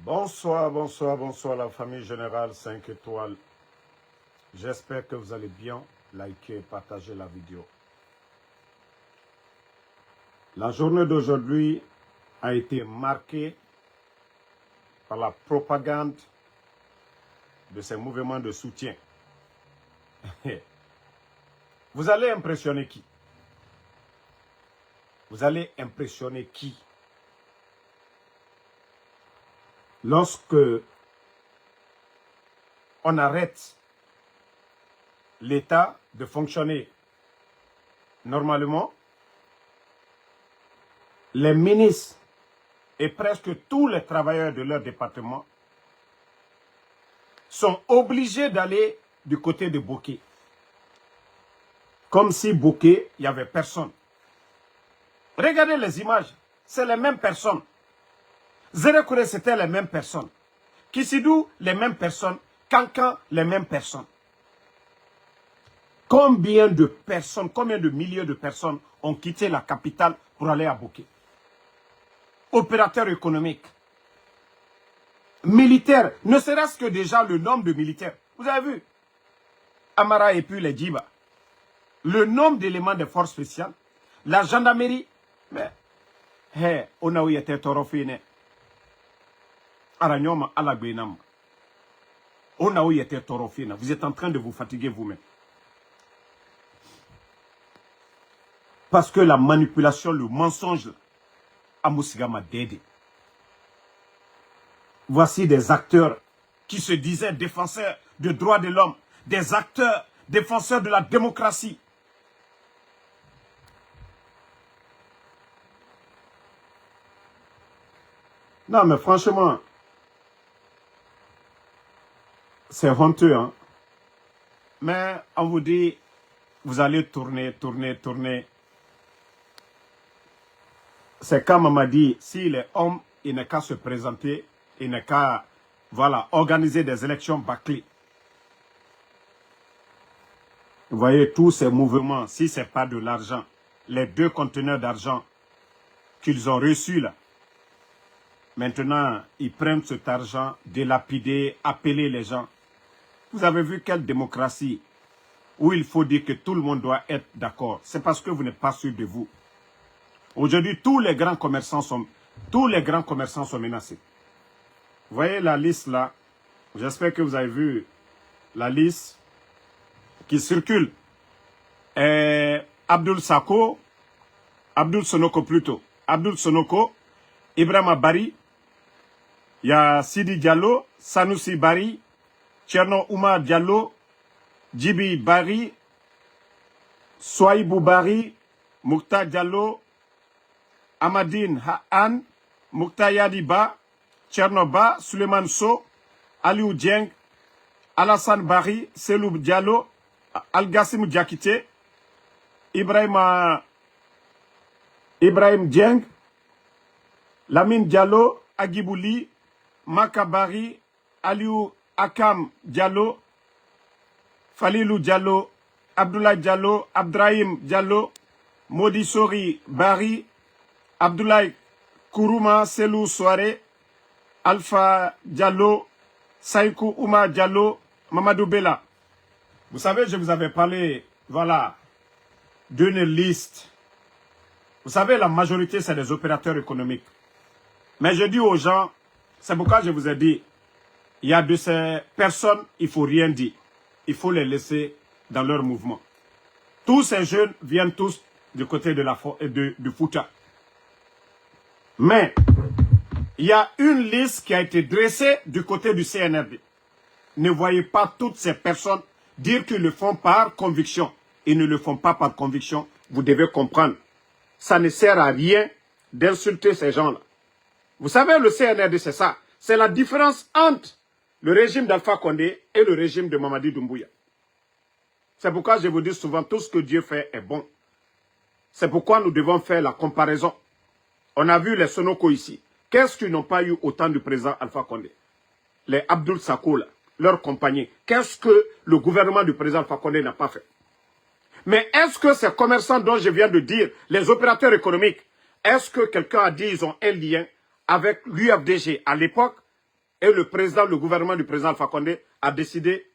Bonsoir, bonsoir, bonsoir la famille générale 5 étoiles. J'espère que vous allez bien. Likez et partagez la vidéo. La journée d'aujourd'hui a été marquée par la propagande de ces mouvements de soutien. Vous allez impressionner qui? Vous allez impressionner qui? Lorsque on arrête l'État de fonctionner normalement, les ministres et presque tous les travailleurs de leur département sont obligés d'aller du côté de Bouquet. Comme si Bouquet, il n'y avait personne. Regardez les images, c'est les mêmes personnes. Zérekouré, c'était les mêmes personnes. Kissidou, les mêmes personnes. Kankan, les mêmes personnes. Combien de personnes, combien de milliers de personnes ont quitté la capitale pour aller à Bouquet? Opérateurs économiques, militaires, ne serait-ce que déjà le nombre de militaires. Vous avez vu? Amara et puis les Djiba. Le nombre d'éléments des forces spéciales, la gendarmerie. Mais, on a eu été torofine. Aranyoma alagbenam. On a eu été torofine. Vous êtes en train de vous fatiguer vous-même. Parce que la manipulation, le mensonge, Amousigama Dede. Voici des acteurs qui se disaient défenseurs des droits de l'homme, des acteurs défenseurs de la démocratie. Non, mais franchement, c'est honteux, hein. Mais on vous dit, vous allez tourner, tourner, tourner. C'est comme on m'a dit, si les hommes, il n'est qu'à se présenter, il n'est qu'à, voilà, organiser des élections bâclées. Vous voyez, tous ces mouvements, si ce n'est pas de l'argent, les 2 conteneurs d'argent qu'ils ont reçus là, maintenant, ils prennent cet argent, dilapider, appeler les gens. Vous avez vu quelle démocratie où il faut dire que tout le monde doit être d'accord. C'est parce que vous n'êtes pas sûr de vous. Aujourd'hui, tous les grands commerçants sont menacés. Vous voyez la liste là. J'espère que vous avez vu la liste qui circule. Abdul Sonoko plutôt. Abdul Sonoko, Ibrahima Bari, il y a Sidi Diallo, Sanusi Bari, Tcherno Oumar Diallo, Djibi Bari, Souaïbou Bari, Moukta Diallo, Amadine Haan, Moukta Yadiba, Tcherno Ba, Suleiman So, Aliou Dieng, Alassane Bari, Selou Diallo, Al-Gassim Diakite, Ibrahim Dieng, Lamine Diallo, Agibouli, Makabari, Aliou Akam Diallo, Falilou Diallo, Abdoulaye Diallo, Abdrahim Diallo, Modi Sori Bari, Abdoulaye Kourouma Selou Soare, Alpha Diallo, Saïkou Ouma Diallo, Mamadou Bella. Vous savez, je vous avais parlé, voilà, d'une liste. Vous savez, la majorité, c'est des opérateurs économiques. Mais je dis aux gens, c'est pourquoi je vous ai dit, il y a de ces personnes, il ne faut rien dire. Il faut les laisser dans leur mouvement. Tous ces jeunes viennent tous du côté de du Fouta. Mais, il y a une liste qui a été dressée du côté du CNRD. Ne voyez pas toutes ces personnes dire qu'ils le font par conviction. Ils ne le font pas par conviction. Vous devez comprendre. Ça ne sert à rien d'insulter ces gens-là. Vous savez, le CNRD, c'est ça. C'est la différence entre le régime d'Alpha Condé et le régime de Mamadi Doumbouya. C'est pourquoi je vous dis souvent, tout ce que Dieu fait est bon. C'est pourquoi nous devons faire la comparaison. On a vu les Sonoko ici. Qu'est-ce qu'ils n'ont pas eu au temps du président Alpha Condé? Les Abdoul Sakoula, leurs compagnies. Qu'est-ce que le gouvernement du président Alpha Condé n'a pas fait? Mais est-ce que ces commerçants dont je viens de dire, les opérateurs économiques, est-ce que quelqu'un a dit qu'ils ont un lien avec l'UFDG à l'époque et le gouvernement du président Alpha Condé a décidé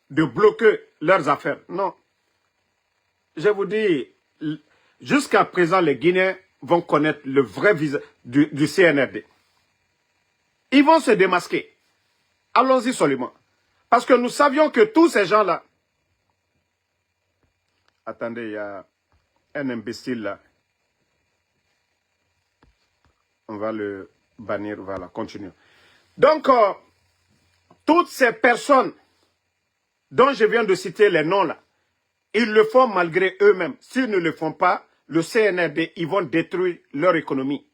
de bloquer leurs affaires. Non. Je vous dis, jusqu'à présent, les Guinéens vont connaître le vrai visage du CNRD. Ils vont se démasquer. Allons-y seulement. Parce que nous savions que tous ces gens-là... Attendez, il y a un imbécile là. On va le bannir, voilà, continuons. Donc, toutes ces personnes dont je viens de citer les noms là, ils le font malgré eux-mêmes. S'ils ne le font pas, le CNRD, ils vont détruire leur économie.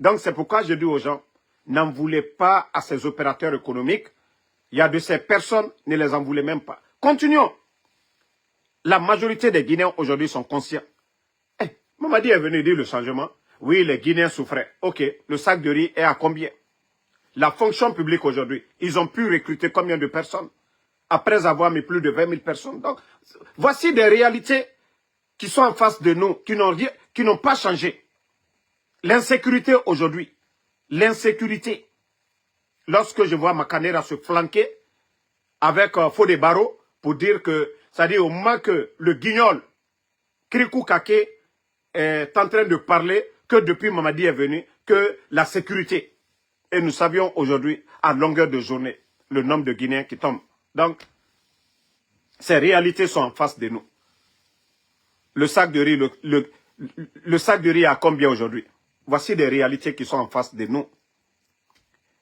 Donc, c'est pourquoi je dis aux gens, n'en voulez pas à ces opérateurs économiques. Il y a de ces personnes, ne les en voulez même pas. Continuons. La majorité des Guinéens aujourd'hui sont conscients. Mamadi est venu dire le changement. Oui, les Guinéens souffraient. Ok, le sac de riz est à combien? La fonction publique aujourd'hui, ils ont pu recruter combien de personnes? Après avoir mis plus de 20 000 personnes. Donc, voici des réalités qui sont en face de nous, qui n'ont pas changé. L'insécurité aujourd'hui, l'insécurité. Lorsque je vois Makanera se flanquer avec Fodé Barreau pour dire que, c'est-à-dire au moment que le guignol, Krikou Kake, est en train de parler que depuis Mamadi est venu, que la sécurité. Et nous savions aujourd'hui, à longueur de journée, le nombre de Guinéens qui tombent. Donc, ces réalités sont en face de nous. Le sac de riz, le sac de riz à combien aujourd'hui? Voici des réalités qui sont en face de nous.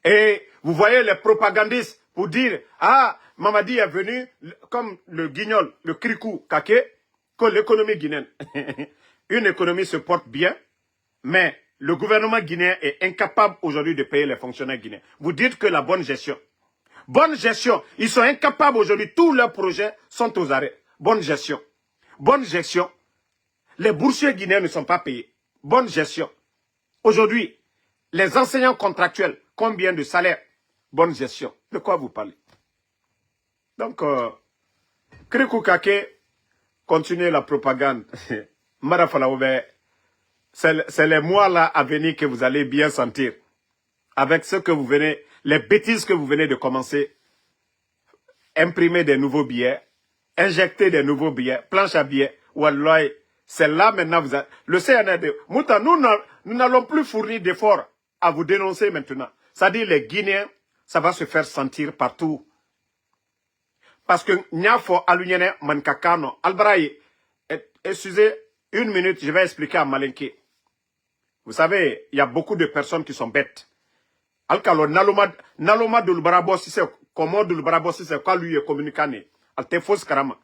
Et vous voyez les propagandistes pour dire, ah, Mamadi est venu, comme le guignol, le Krikou Kake, que l'économie guinéenne. Une économie se porte bien, mais le gouvernement guinéen est incapable aujourd'hui de payer les fonctionnaires guinéens. Vous dites que la bonne gestion. Bonne gestion. Ils sont incapables aujourd'hui. Tous leurs projets sont aux arrêts. Bonne gestion. Bonne gestion. Les boursiers guinéens ne sont pas payés. Bonne gestion. Aujourd'hui, les enseignants contractuels, combien de salaires? Bonne gestion. De quoi vous parlez? Donc, Krikou Kake, continuez la propagande. Marafalaoube, c'est les mois là à venir que vous allez bien sentir. Avec ce que vous venez, les bêtises que vous venez de commencer. Imprimer des nouveaux billets, injecter des nouveaux billets, planche à billets. Wallahi, c'est là maintenant, le CNRD. Mouta, nous n'allons plus fournir d'efforts à vous dénoncer maintenant. C'est-à-dire les Guinéens, ça va se faire sentir partout. Parce que Nyafo Alunyene Mankakano, Albraï, excusez, une minute, je vais expliquer à Malinké. Vous savez, il y a beaucoup de personnes qui sont bêtes. Alkalo, Naloma Dulbarabo, si c'est comment Dulbarabo, si c'est quoi lui est communicé. Alte fausse karama.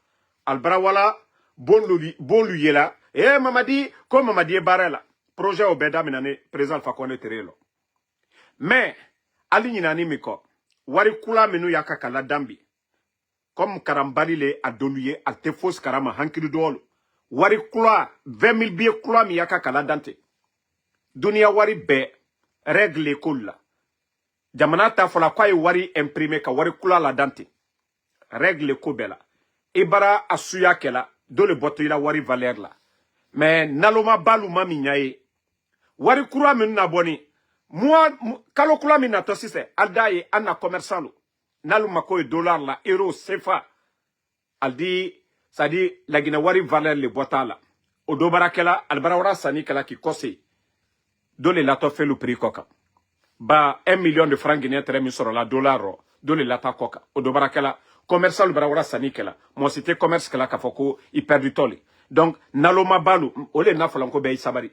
Albrawala, bon lui là. Eh, Mamadi, comme Mamadi est barré là. Projet au Beda Minane, présent Alpha Condé Terelo. Mais, Ali Ninani Miko, Warikula Menu Yaka Kala Dambi. Comme Karambali le a donné, Alte fausse karama, Hankiri Dolo. Warikula, 20 000 billets Kula Miyaka Kala Dante. Dunia Wari Be, règle l'école là. Jamana ta fola kwa wari imprimé ka wari kula la dante. Règle ko bela. Ibara asuya kela do le boto ila wari valeur la. Mais naloma balu mami nyaye. Wari kura min na boni. Moi kalo kula min na to sise aldaye anna commerçant lo. Naluma ko dollar la euro CFA. Aldi ça dit la gina wari valeur le bota la. Odo barakela albara wara sani kala ki kose. Do le lato fait le prix koka. Ba 1 million de francs guinéens très mis sur la dollar do le lata koka odo barakela commerçant le barawara sanikela moi c'était commerce kala kafoko il perd du toli donc naloma balu ole na falanko be sabari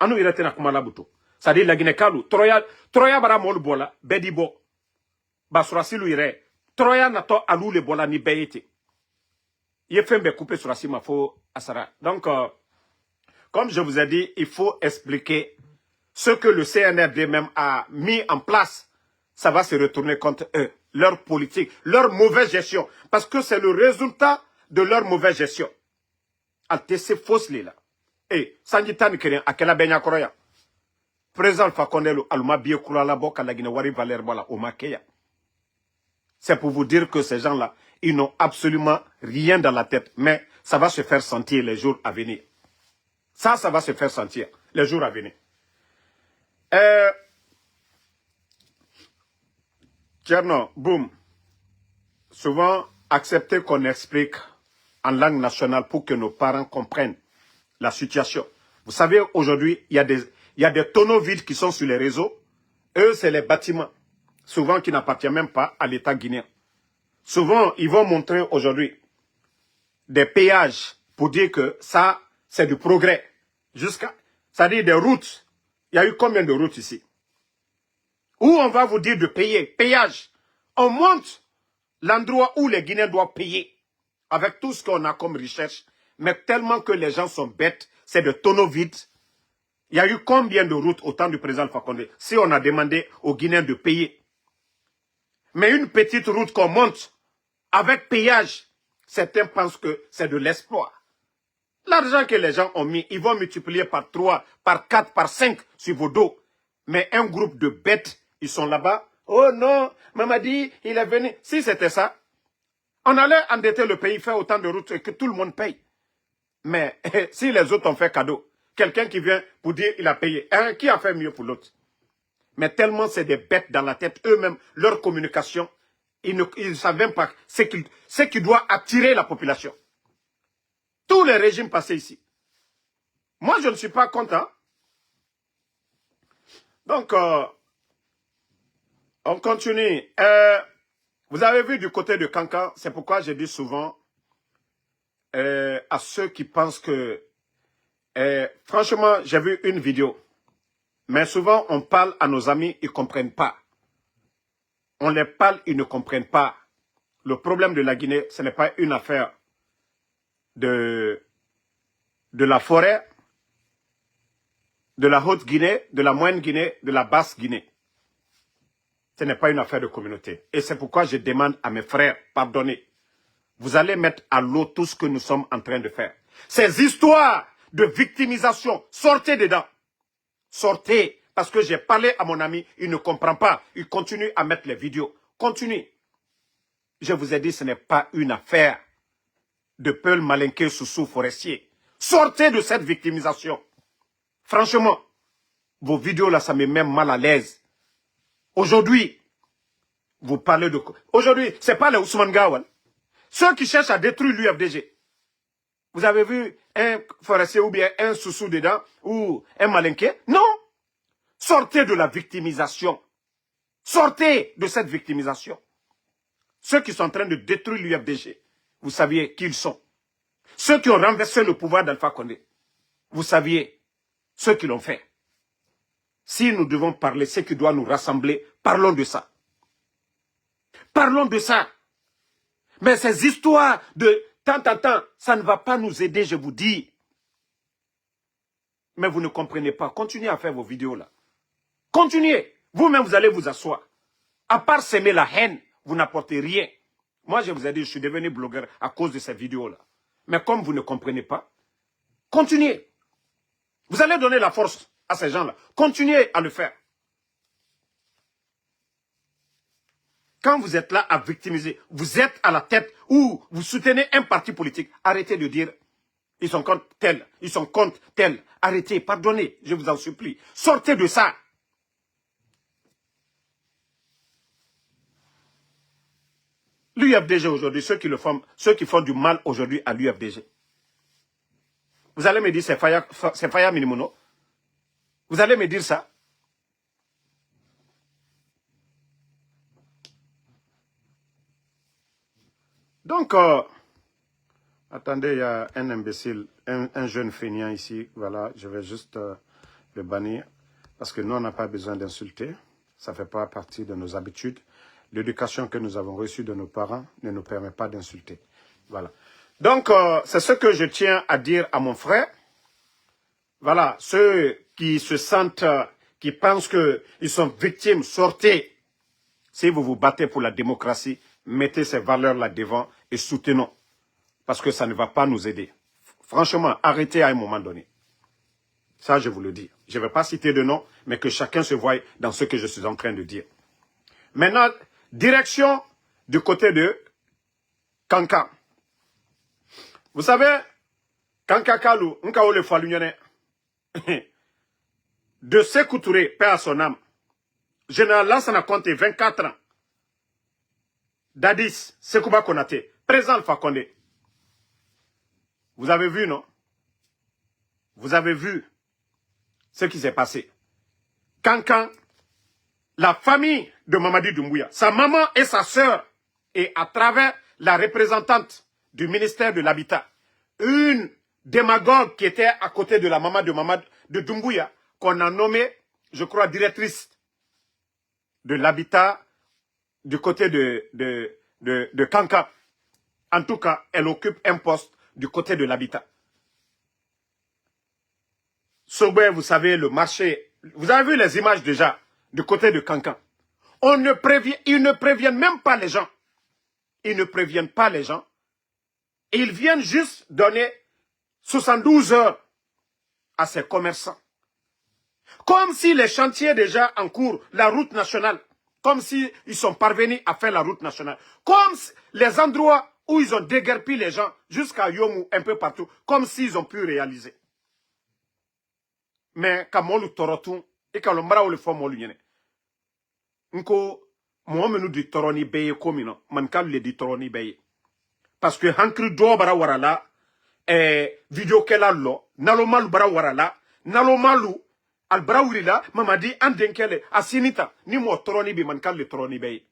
anu irete na kuma labuto ça dit la Guinée kalu troya bara mol bola bedibo basura silu ire troya na to alu le bola ni beyete ye fembe couper sur asima fo asara donc comme je vous ai dit il faut expliquer ce que le CNRD même a mis en place, ça va se retourner contre eux, leur politique, leur mauvaise gestion. Parce que c'est le résultat de leur mauvaise gestion. Altesse fausse là. Et Sanjitan Keren, à quelle benya koroya. Présent Fakondelo, Alma Biekula la boka la Guinée Valer Bola, au Makeya. C'est pour vous dire que ces gens-là, ils n'ont absolument rien dans la tête. Mais ça va se faire sentir les jours à venir. Ça va se faire sentir les jours à venir. Tcherno, boum. Souvent, accepter qu'on explique en langue nationale pour que nos parents comprennent la situation. Vous savez, aujourd'hui, il y a des tonneaux vides qui sont sur les réseaux. Eux, c'est les bâtiments, souvent qui n'appartiennent même pas à l'État guinéen. Souvent, ils vont montrer aujourd'hui des péages pour dire que ça, c'est du progrès. C'est-à-dire des routes. Il y a eu combien de routes ici? Où on va vous dire de payer, péage. On monte l'endroit où les Guinéens doivent payer avec tout ce qu'on a comme recherche. Mais tellement que les gens sont bêtes, c'est de tonneaux vides. Il y a eu combien de routes au temps du président Alpha Condé si on a demandé aux Guinéens de payer? Mais une petite route qu'on monte avec péage, certains pensent que c'est de l'exploit. L'argent que les gens ont mis, ils vont multiplier par 3, par 4, par 5 sur vos dos. Mais un groupe de bêtes, ils sont là-bas. Oh non, Mamadi, il est venu. Si c'était ça, on allait endetter le pays, faire autant de routes et que tout le monde paye. Mais si les autres ont fait cadeau, quelqu'un qui vient pour dire il a payé, qui a fait mieux pour l'autre? Mais tellement c'est des bêtes dans la tête, eux-mêmes, leur communication, ils ne savent même pas ce qui doit attirer la population. Tous les régimes passés ici. Moi, je ne suis pas content. Donc, on continue. Vous avez vu du côté de Kankan, c'est pourquoi je dis souvent à ceux qui pensent que... franchement, j'ai vu une vidéo. Mais souvent, on parle à nos amis, ils ne comprennent pas. On les parle, ils ne comprennent pas. Le problème de la Guinée, ce n'est pas une affaire de la forêt, de la Haute-Guinée, de la Moyenne-Guinée, de la Basse-Guinée. Ce n'est pas une affaire de communauté. Et c'est pourquoi je demande à mes frères, pardonnez. Vous allez mettre à l'eau tout ce que nous sommes en train de faire. Ces histoires de victimisation, sortez dedans. Sortez, parce que j'ai parlé à mon ami, il ne comprend pas. Il continue à mettre les vidéos. Continuez. Je vous ai dit, ce n'est pas une affaire de Peul Malinké Soussou Forestier. Sortez de cette victimisation. Franchement, vos vidéos là, ça me met mal à l'aise. Aujourd'hui, vous parlez de... Aujourd'hui, ce n'est pas les Ousmane Gawal. Ceux qui cherchent à détruire l'UFDG. Vous avez vu un forestier ou bien un Soussou dedans ou un Malinké? Non. Sortez de la victimisation. Sortez de cette victimisation. Ceux qui sont en train de détruire l'UFDG, vous saviez qui ils sont. Ceux qui ont renversé le pouvoir d'Alpha Condé, vous saviez ceux qui l'ont fait. Si nous devons parler, ce qui doit nous rassembler, parlons de ça. Parlons de ça. Mais ces histoires de temps en temps, ça ne va pas nous aider, je vous dis. Mais vous ne comprenez pas. Continuez à faire vos vidéos là. Continuez. Vous-même, vous allez vous asseoir. À part s'aimer la haine, vous n'apportez rien. Moi, je vous ai dit, je suis devenu blogueur à cause de ces vidéos-là. Mais comme vous ne comprenez pas, continuez. Vous allez donner la force à ces gens-là. Continuez à le faire. Quand vous êtes là à victimiser, vous êtes à la tête ou vous soutenez un parti politique, arrêtez de dire ils sont contre tel, ils sont contre tel. Arrêtez, pardonnez, je vous en supplie. Sortez de ça. L'UFDG aujourd'hui, ceux qui font du mal aujourd'hui à l'UFDG. Vous allez me dire c'est Faya Minimono. Vous allez me dire ça. Donc, attendez, il y a un imbécile, un jeune feignant ici. Voilà, je vais juste le bannir. Parce que nous, on n'a pas besoin d'insulter. Ça ne fait pas partie de nos habitudes. L'éducation que nous avons reçue de nos parents ne nous permet pas d'insulter. Voilà. Donc, c'est ce que je tiens à dire à mon frère. Voilà, ceux qui se sentent, qui pensent qu'ils sont victimes, sortez. Si vous vous battez pour la démocratie, mettez ces valeurs-là devant et soutenons. Parce que ça ne va pas nous aider. Franchement, arrêtez à un moment donné. Ça, je vous le dis. Je ne vais pas citer de nom, mais que chacun se voie dans ce que je suis en train de dire. Maintenant, direction du côté de Kankan. Vous savez, Kankakalu, Nkaole Falunyane, de Sékou Touré, paix à son âme, général Lansana Conté, 24 ans, Dadis, Sekouba Konaté, président Alpha Condé. Vous avez vu, non? Vous avez vu ce qui s'est passé. Quand la famille de Mamadi Doumbouya, sa maman et sa sœur, et à travers la représentante du ministère de l'Habitat, une démagogue qui était à côté de la maman de Doumbouya, qu'on a nommée, je crois, directrice de l'Habitat du côté de Kankan. En tout cas, elle occupe un poste du côté de l'Habitat. Sobé, vous savez, le marché, vous avez vu les images déjà du côté de Kankan. Ils ne préviennent même pas les gens. Ils ne préviennent pas les gens. Ils viennent juste donner 72 heures à ces commerçants. Comme si les chantiers déjà en cours, la route nationale, comme si ils sont parvenus à faire la route nationale. Comme si les endroits où ils ont déguerpi les gens jusqu'à Yomou, un peu partout, comme s'ils ont pu réaliser. Mais quand on le torotou, et quand on le fait, on le Nko, moi, nous dit toroni beye komino, mankal le dit toroni beye. Parce que hankri do bara warala, video kela lo, nalomalu bara warala, nalomalu, al bara wurila, mamadi andenkele, asinita, ni mo toroni bi mankal le toroni beye.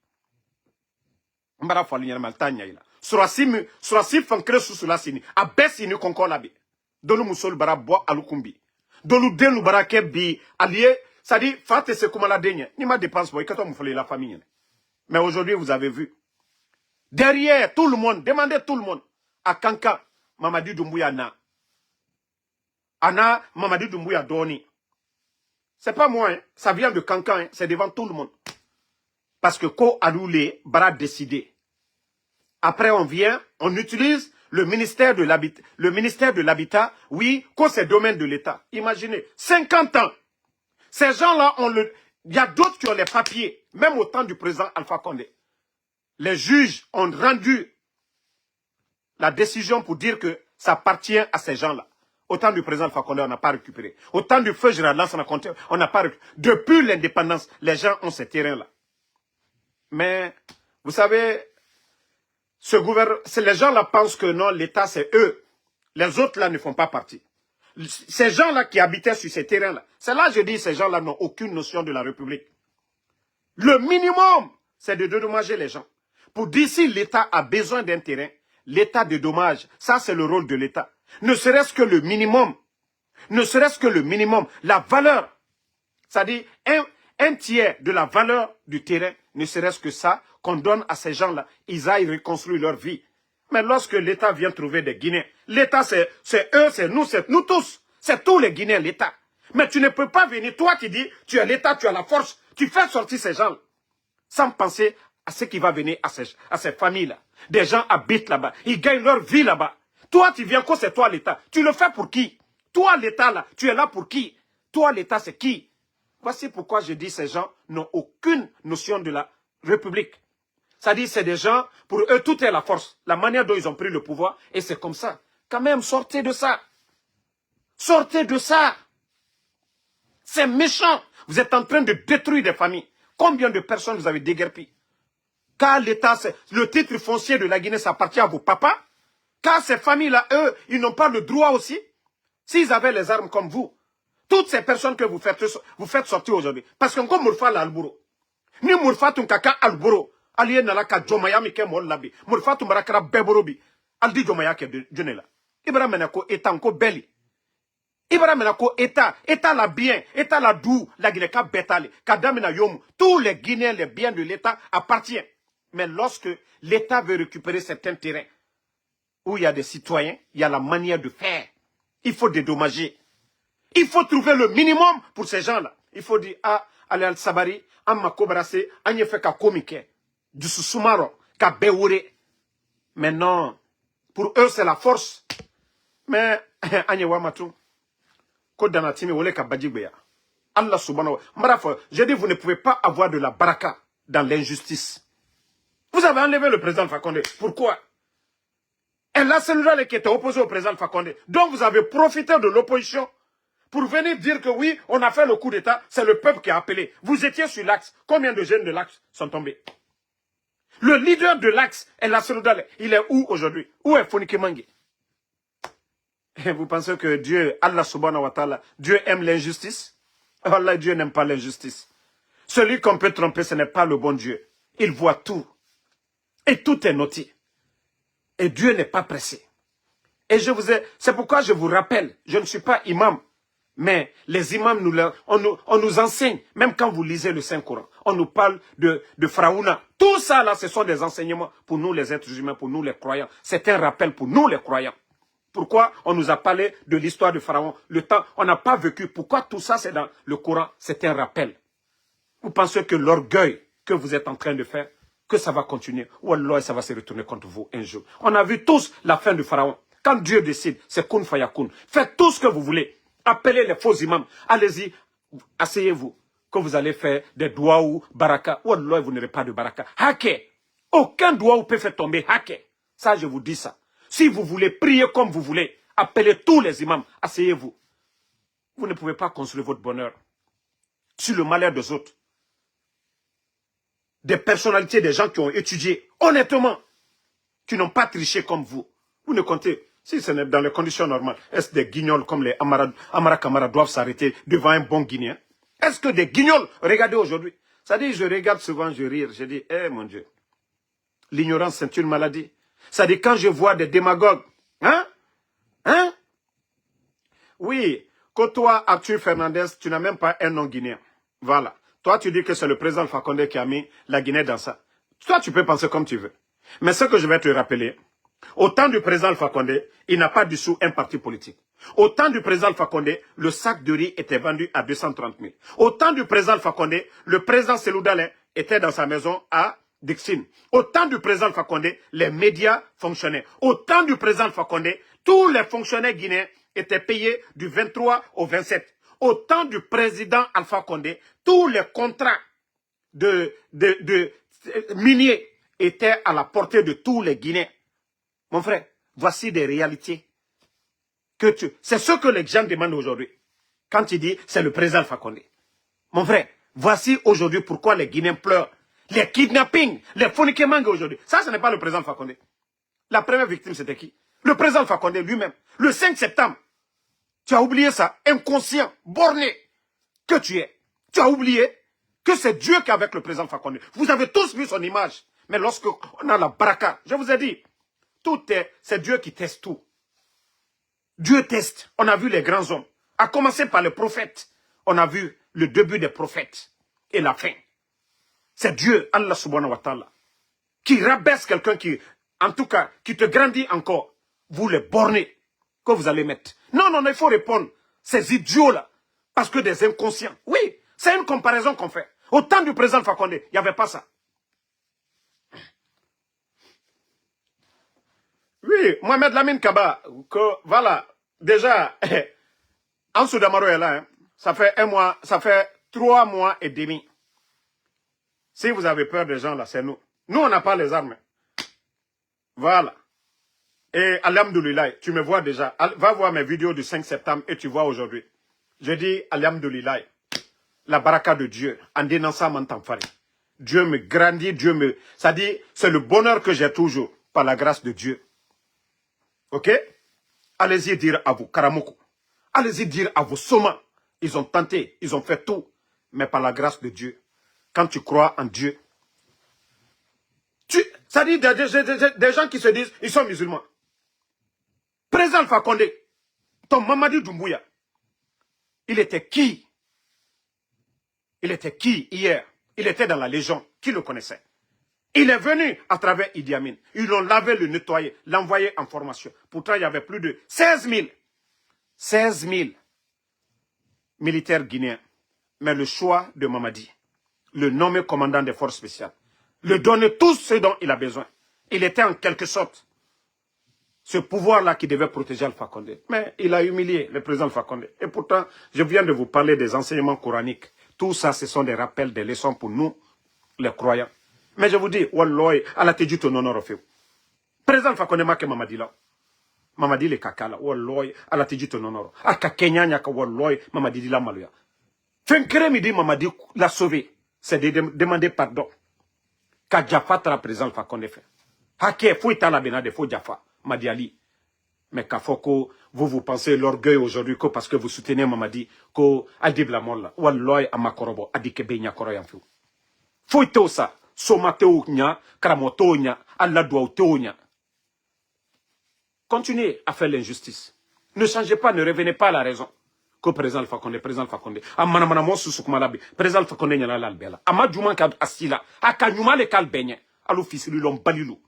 Mbara fali nyana maltanya ila. Surasi fankre susula sini, abesi ni konkola bi. Dolu musol bara bo alukumbi. Dolu denu bara kebi, allié, ça dit, fate se comme la dernière. Ni ma dépense, boy, quand on me fait la famille. Mais aujourd'hui, vous avez vu. Derrière, tout le monde, demandez tout le monde. À Kankan, Mamadi Doumbouya na. Ana, Mamadi Doumbouya Doni. C'est pas moi, hein. Ça vient de Kankan, hein. C'est devant tout le monde. Parce que Ko Adoulé, Bara décidé. Après, on vient, on utilise le ministère de l'Habitat. Oui, Ko c'est domaine de l'État. Imaginez, 50 ans. Ces gens-là, il y a d'autres qui ont les papiers, même au temps du président Alpha Condé. Les juges ont rendu la décision pour dire que ça appartient à ces gens-là. Au temps du président Alpha Condé, on n'a pas récupéré. Au temps du feu Gérald Lance, on n'a pas récupéré. Depuis l'indépendance, les gens ont ces terrains-là. Mais, vous savez, les gens-là pensent que non, l'État, c'est eux. Les autres, là, ne font pas partie. Ces gens-là qui habitaient sur ces terrains-là, c'est là que je dis ces gens-là n'ont aucune notion de la République. Le minimum, c'est de dédommager les gens. Pour dire si l'État a besoin d'un terrain, l'État dédommage. Ça, c'est le rôle de l'État. Ne serait-ce que le minimum. Ne serait-ce que le minimum. La valeur. C'est-à-dire, un tiers de la valeur du terrain, ne serait-ce que ça, qu'on donne à ces gens-là. Ils aillent reconstruire leur vie. Mais lorsque l'État vient trouver des Guinéens, l'État c'est eux, c'est nous tous. C'est tous les Guinéens, l'État. Mais tu ne peux pas venir, toi qui dis, tu es l'État, tu as la force, tu fais sortir ces gens sans penser à ce qui va venir à ces familles-là. Des gens habitent là-bas, ils gagnent leur vie là-bas. Toi, tu viens, c'est toi l'État. Tu le fais pour qui? Toi, l'État là, tu es là pour qui? Toi, l'État, c'est qui? Voici pourquoi je dis ces gens n'ont aucune notion de la République. C'est-à-dire, c'est des gens, pour eux, tout est la force. La manière dont ils ont pris le pouvoir, et c'est comme ça. Quand même, sortez de ça. Sortez de ça. C'est méchant. Vous êtes en train de détruire des familles. Combien de personnes vous avez déguerpi? Car l'État, le titre foncier de la Guinée, ça appartient à vos papas. Car ces familles-là, eux, ils n'ont pas le droit aussi. S'ils avaient les armes comme vous, toutes ces personnes que vous faites sortir aujourd'hui. Parce que comme Mourfa l'Albouro, ni Mourfa Tunkaka Alboro, Alien Nalaka Jomaya Mike Mollabi, Mourfa Tumarakara Beborobi, Aldi Jomaya ke Junela. Ibrahim Menako est encore belle. Ibrahim Menako État la bien, État la doux, la Guinée-Ka Betali, Kadamina Yom, tous les Guinéens, les biens de l'État appartiennent. Mais lorsque l'État veut récupérer certains terrains, où il y a des citoyens, il y a la manière de faire. Il faut dédommager. Il faut trouver le minimum pour ces gens-là. Il faut dire, ah, allez al-Sabari, amma kobrase, anye fait ka komike, du soumaro, ka beoure. Mais non, pour eux c'est la force. Mais, anye wamatou, kodanatimi wole ka badjigbeya. Allah subhanahu wa ta'ala. Je dis, vous ne pouvez pas avoir de la baraka dans l'injustice. Vous avez enlevé le président Fakonde. Pourquoi? Et là, c'est nous qui était opposé au président Fakonde. Donc vous avez profité de l'opposition pour venir dire que oui, on a fait le coup d'État, c'est le peuple qui a appelé. Vous étiez sur l'axe. Combien de jeunes de l'axe sont tombés? Le leader de l'Axe, El Assoudal, il est où aujourd'hui? Où est Fonike Mangue? Et vous pensez que Dieu, Allah subhanahu wa ta'ala, Dieu aime l'injustice? Allah, Dieu n'aime pas l'injustice. Celui qu'on peut tromper, ce n'est pas le bon Dieu. Il voit tout. Et tout est noté. Et Dieu n'est pas pressé. Et c'est pourquoi je vous rappelle, je ne suis pas imam, mais les imams, on nous enseigne, même quand vous lisez le Saint-Coran, on nous parle de Pharaouna. Tout ça, là, ce sont des enseignements pour nous, les êtres humains, pour nous, les croyants. C'est un rappel pour nous, les croyants. Pourquoi on nous a parlé de l'histoire de Pharaon? Le temps, on n'a pas vécu. Pourquoi tout ça, c'est dans le Coran? C'est un rappel. Vous pensez que l'orgueil que vous êtes en train de faire, que ça va continuer? Ou alors ça va se retourner contre vous un jour. On a vu tous la fin de Pharaon. Quand Dieu décide, c'est kun fayakun. Faites tout ce que vous voulez. Appelez les faux imams. Allez-y, asseyez-vous. Que vous allez faire des doigts ou baraka. Ou alors vous n'aurez pas de baraka. Haké. Aucun doigt ou peut faire tomber. Haké. Ça, je vous dis ça. Si vous voulez prier comme vous voulez, appelez tous les imams. Asseyez-vous. Vous ne pouvez pas construire votre bonheur sur le malheur des autres. Des personnalités, des gens qui ont étudié honnêtement, qui n'ont pas triché comme vous. Vous ne comptez, si ce n'est dans les conditions normales, est-ce que des guignols comme les Amara Kamara doivent s'arrêter devant un bon Guinéen? Est-ce que des guignols, regardez aujourd'hui, ça dit, je regarde souvent, je rire, je dis, mon Dieu, l'ignorance c'est une maladie. Ça dit, quand je vois des démagogues, oui, que toi, Arthur Fernandez, tu n'as même pas un nom guinéen. Voilà. Toi, tu dis que c'est le président Fakonde qui a mis la Guinée dans ça. Toi, tu peux penser comme tu veux. Mais ce que je vais te rappeler, au temps du président Fakonde, il n'a pas dissous un parti politique. Au temps du président Fakonde, le sac de riz était vendu à 230 000. Au temps du président Fakonde, le président Selou Dalein était dans sa maison à Dixine. Au temps du président Fakonde, les médias fonctionnaient. Au temps du président Fakonde, tous les fonctionnaires guinéens étaient payés du 23 au 27. Au temps du président Alpha Condé, tous les contrats de miniers étaient à la portée de tous les Guinéens. Mon frère, voici des réalités. C'est ce que les gens demandent aujourd'hui. Quand il dit, c'est le président Alpha Condé. Mon frère, voici aujourd'hui pourquoi les Guinéens pleurent. Les kidnappings, les Fonike-Mangue aujourd'hui. Ça, ce n'est pas le président Alpha Condé. La première victime, c'était qui? Le président Alpha Condé lui-même. Le 5 septembre. Tu as oublié ça, inconscient, borné que tu es. Tu as oublié que c'est Dieu qui est avec le président Fakonde. Vous avez tous vu son image. Mais lorsque on a la baraka, je vous ai dit, c'est Dieu qui teste tout. Dieu teste. On a vu les grands hommes. À commencer par les prophètes. On a vu le début des prophètes et la fin. C'est Dieu, Allah subhanahu wa ta'ala, qui rabaisse quelqu'un qui, en tout cas, qui te grandit encore. Vous les bornez que vous allez mettre. Non, il faut répondre. Ces idiots-là, parce que des inconscients. Oui, c'est une comparaison qu'on fait. Au temps du président Fakonde, il n'y avait pas ça. Oui, Mohamed Lamine Kaba, voilà, déjà, Ansou Damaro est là, ça fait 1 mois, ça fait 3 mois et demi. Si vous avez peur des gens là, c'est nous. Nous, on n'a pas les armes. Voilà. Et alhamdoulilah, tu me vois déjà. Va voir mes vidéos du 5 septembre et tu vois aujourd'hui. Je dis alhamdoulilah, la baraka de Dieu, en dénonçant mon tamfari. Dieu me grandit, ça dit, c'est le bonheur que j'ai toujours, par la grâce de Dieu. Ok? Allez-y dire à vous, Karamoko. Allez-y dire à vos Soma. Ils ont tenté, ils ont fait tout. Mais par la grâce de Dieu. Quand tu crois en Dieu. Ça dit des gens qui se disent, ils sont musulmans. Président Alpha Condé, ton Mamadi Doumbouya, il était qui? Il était qui hier? Il était dans la Légion. Qui le connaissait? Il est venu à travers Idi Amin. Ils l'ont lavé, le nettoyé, l'envoyé en formation. Pourtant, il y avait plus de 16 000 militaires guinéens. Mais le choix de Mamadi, le nommé commandant des forces spéciales, le donner tout ce dont il a besoin. Il était en quelque sorte ce pouvoir-là qui devait protéger Alpha Condé. Mais il a humilié le président Alpha Condé. Et pourtant, je viens de vous parler des enseignements coraniques. Tout ça, ce sont des rappels, des leçons pour nous, les croyants. Mais je vous dis, Walloy, Allah te dit ton honneur au fait. Président Alpha Condé, ma Mamadi là. Mamadi le kaka là. Walloy, Allah te dit ton honneur. Aka Kenya nyaka Walloy, Mamadi di la maluya. Fenkere mi dit Mamadi l'a sauvé. C'est de demander pardon. Ka Jaffa tra président Fakonde fait. Hake, faut état la benade, faut Jaffa, Madiali. Mais Kafoko, vous pensez l'orgueil aujourd'hui que parce que vous soutenez Mamadi, que Adib la molla, ou Aloy Amakorobo, Adike Benya Koroyanfou. Faut état ça, Somateo nya, Karamoto nya, Alladouao nya. Continuez à faire l'injustice. Ne changez pas, ne revenez pas à la raison. Que président Fakonde, président Fakonde. Amana mo susukumalabi, président Fakonde nyana l'albela. Ama djuma ka asila, aka nyuma le kal benye. Alou fisili lom balilou.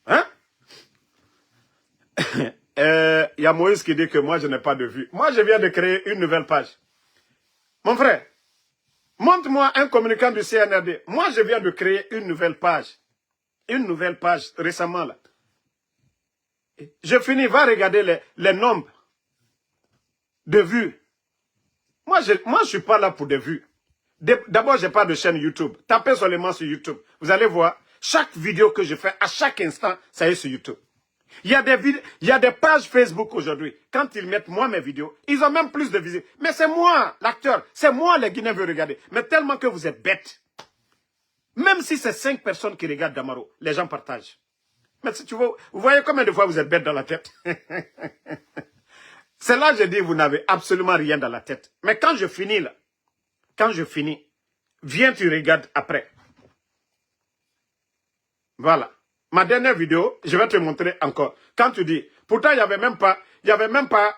Hein? Il y a Moïse qui dit que moi je n'ai pas de vue. Moi je viens de créer une nouvelle page. Mon frère, montre-moi un communicant du CNRD. Moi je viens de créer une nouvelle page. Une nouvelle page récemment là. Je finis, va regarder les nombres de vues. Moi je suis pas là pour des vues. D'abord, j'ai pas de chaîne YouTube. Tapez seulement sur YouTube. Vous allez voir, chaque vidéo que je fais, à chaque instant, ça est sur YouTube. Il y a des pages Facebook aujourd'hui. Quand ils mettent moi mes vidéos, ils ont même plus de visites. Mais c'est moi, l'acteur. C'est moi, les Guinéens veulent regarder. Mais tellement que vous êtes bêtes. Même si c'est 5 personnes qui regardent Damaro, les gens partagent. Mais si tu vois, vous voyez combien de fois vous êtes bêtes dans la tête. C'est là que je dis, vous n'avez absolument rien dans la tête. Mais quand je finis là, quand je finis, viens, tu regardes après. Voilà. Ma dernière vidéo, je vais te montrer encore. Quand tu dis, pourtant il n'y avait même pas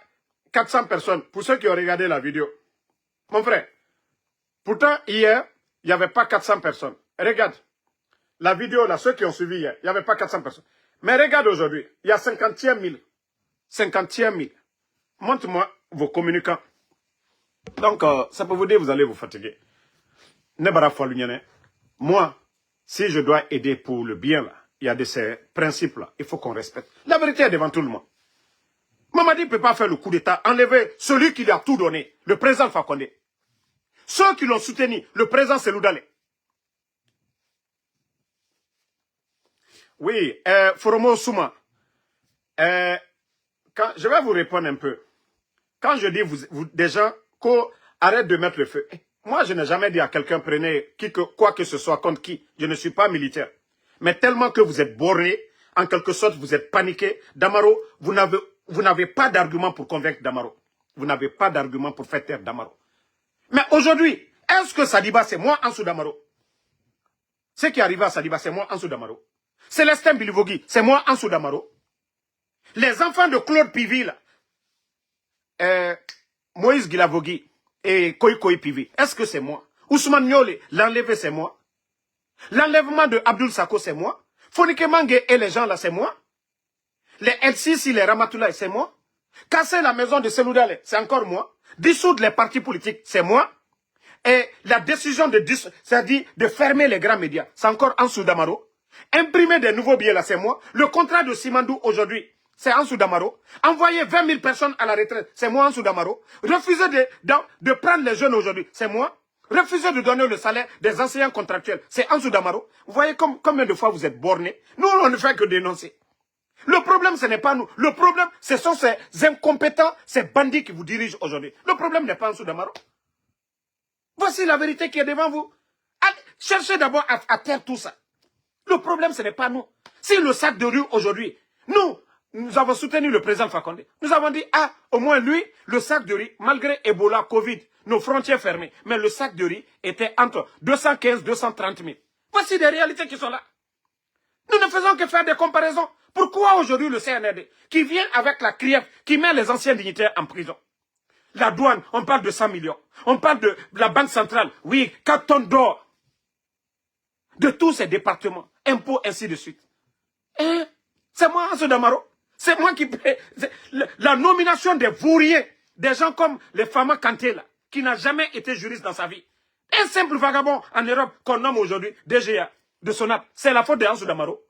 400 personnes pour ceux qui ont regardé la vidéo. Mon frère, pourtant hier, il n'y avait pas 400 personnes. Regarde, la vidéo là, ceux qui ont suivi hier, il n'y avait pas 400 personnes. Mais regarde aujourd'hui, il y a 51 000. 51 000. Montre-moi vos communicants. Donc, ça peut vous dire, vous allez vous fatiguer. Moi, si je dois aider pour le bien, là, il y a de ces principes-là, il faut qu'on respecte. La vérité est devant tout le monde. Mamadi ne peut pas faire le coup d'État, enlever celui qui lui a tout donné, le président Fakonde. Ceux qui l'ont soutenu, le président Seloudale. Oui, Foromo Souma, je vais vous répondre un peu. Quand je dis des gens arrêtent de mettre le feu, moi je n'ai jamais dit à quelqu'un prenez quoi que ce soit contre qui, je ne suis pas militaire. Mais tellement que vous êtes borné, en quelque sorte vous êtes paniqué, Damaro, vous n'avez pas d'argument pour convaincre Damaro. Vous n'avez pas d'argument pour faire taire Damaro. Mais aujourd'hui, est-ce que Sadiba c'est moi Ansou Damaro? Ce qui arrive à Sadiba c'est moi Ansou Damaro. Célestin Bilivogui, c'est moi Ansou Damaro. Les enfants de Claude Pivi, là, Moïse Guilavogui et Koï Pivi, est-ce que c'est moi? Ousmane Niolé, l'enlevé c'est moi. L'enlèvement de Abdul Sako c'est moi. Fonike Mange et les gens là c'est moi. Les LCC, les Ramatoulaye c'est moi. Casser la maison de Seloudale, c'est encore moi. Dissoudre les partis politiques, c'est moi. Et la décision c'est-à-dire de fermer les grands médias, c'est encore Ansou Damaro. Imprimer des nouveaux billets là, c'est moi. Le contrat de Simandou aujourd'hui, c'est Ansou Damaro. Envoyer 20 000 personnes à la retraite, c'est moi Ansou Damaro. Refuser de prendre les jeunes aujourd'hui, c'est moi. Refuser de donner le salaire des enseignants contractuels, c'est Ansou Damaro. Vous voyez combien de fois vous êtes bornés. Nous, on ne fait que dénoncer. Le problème, ce n'est pas nous. Le problème, ce sont ces incompétents, ces bandits qui vous dirigent aujourd'hui. Le problème n'est pas Ansou Damaro. Voici la vérité qui est devant vous. Allez, cherchez d'abord à taire tout ça. Le problème, ce n'est pas nous. Si le sac de rue aujourd'hui, nous avons soutenu le président Fakonde. Nous avons dit, ah, au moins lui, le sac de riz, malgré Ebola, Covid, nos frontières fermées, mais le sac de riz était entre 215 et 230 000. Voici des réalités qui sont là. Nous ne faisons que faire des comparaisons. Pourquoi aujourd'hui le CNRD, qui vient avec la CRIEF, qui met les anciens dignitaires en prison? La douane, on parle de 100 millions. On parle de la Banque centrale, oui, 4 tonnes d'or. De tous ces départements, impôts, ainsi de suite. C'est moi, Ansou Damaro. C'est moi qui paie la nomination des vouriers, des gens comme les Fama Kanté, là, qui n'a jamais été juriste dans sa vie. Un simple vagabond en Europe qu'on nomme aujourd'hui DGA, de Sonat, c'est la faute de Ansou Damaro.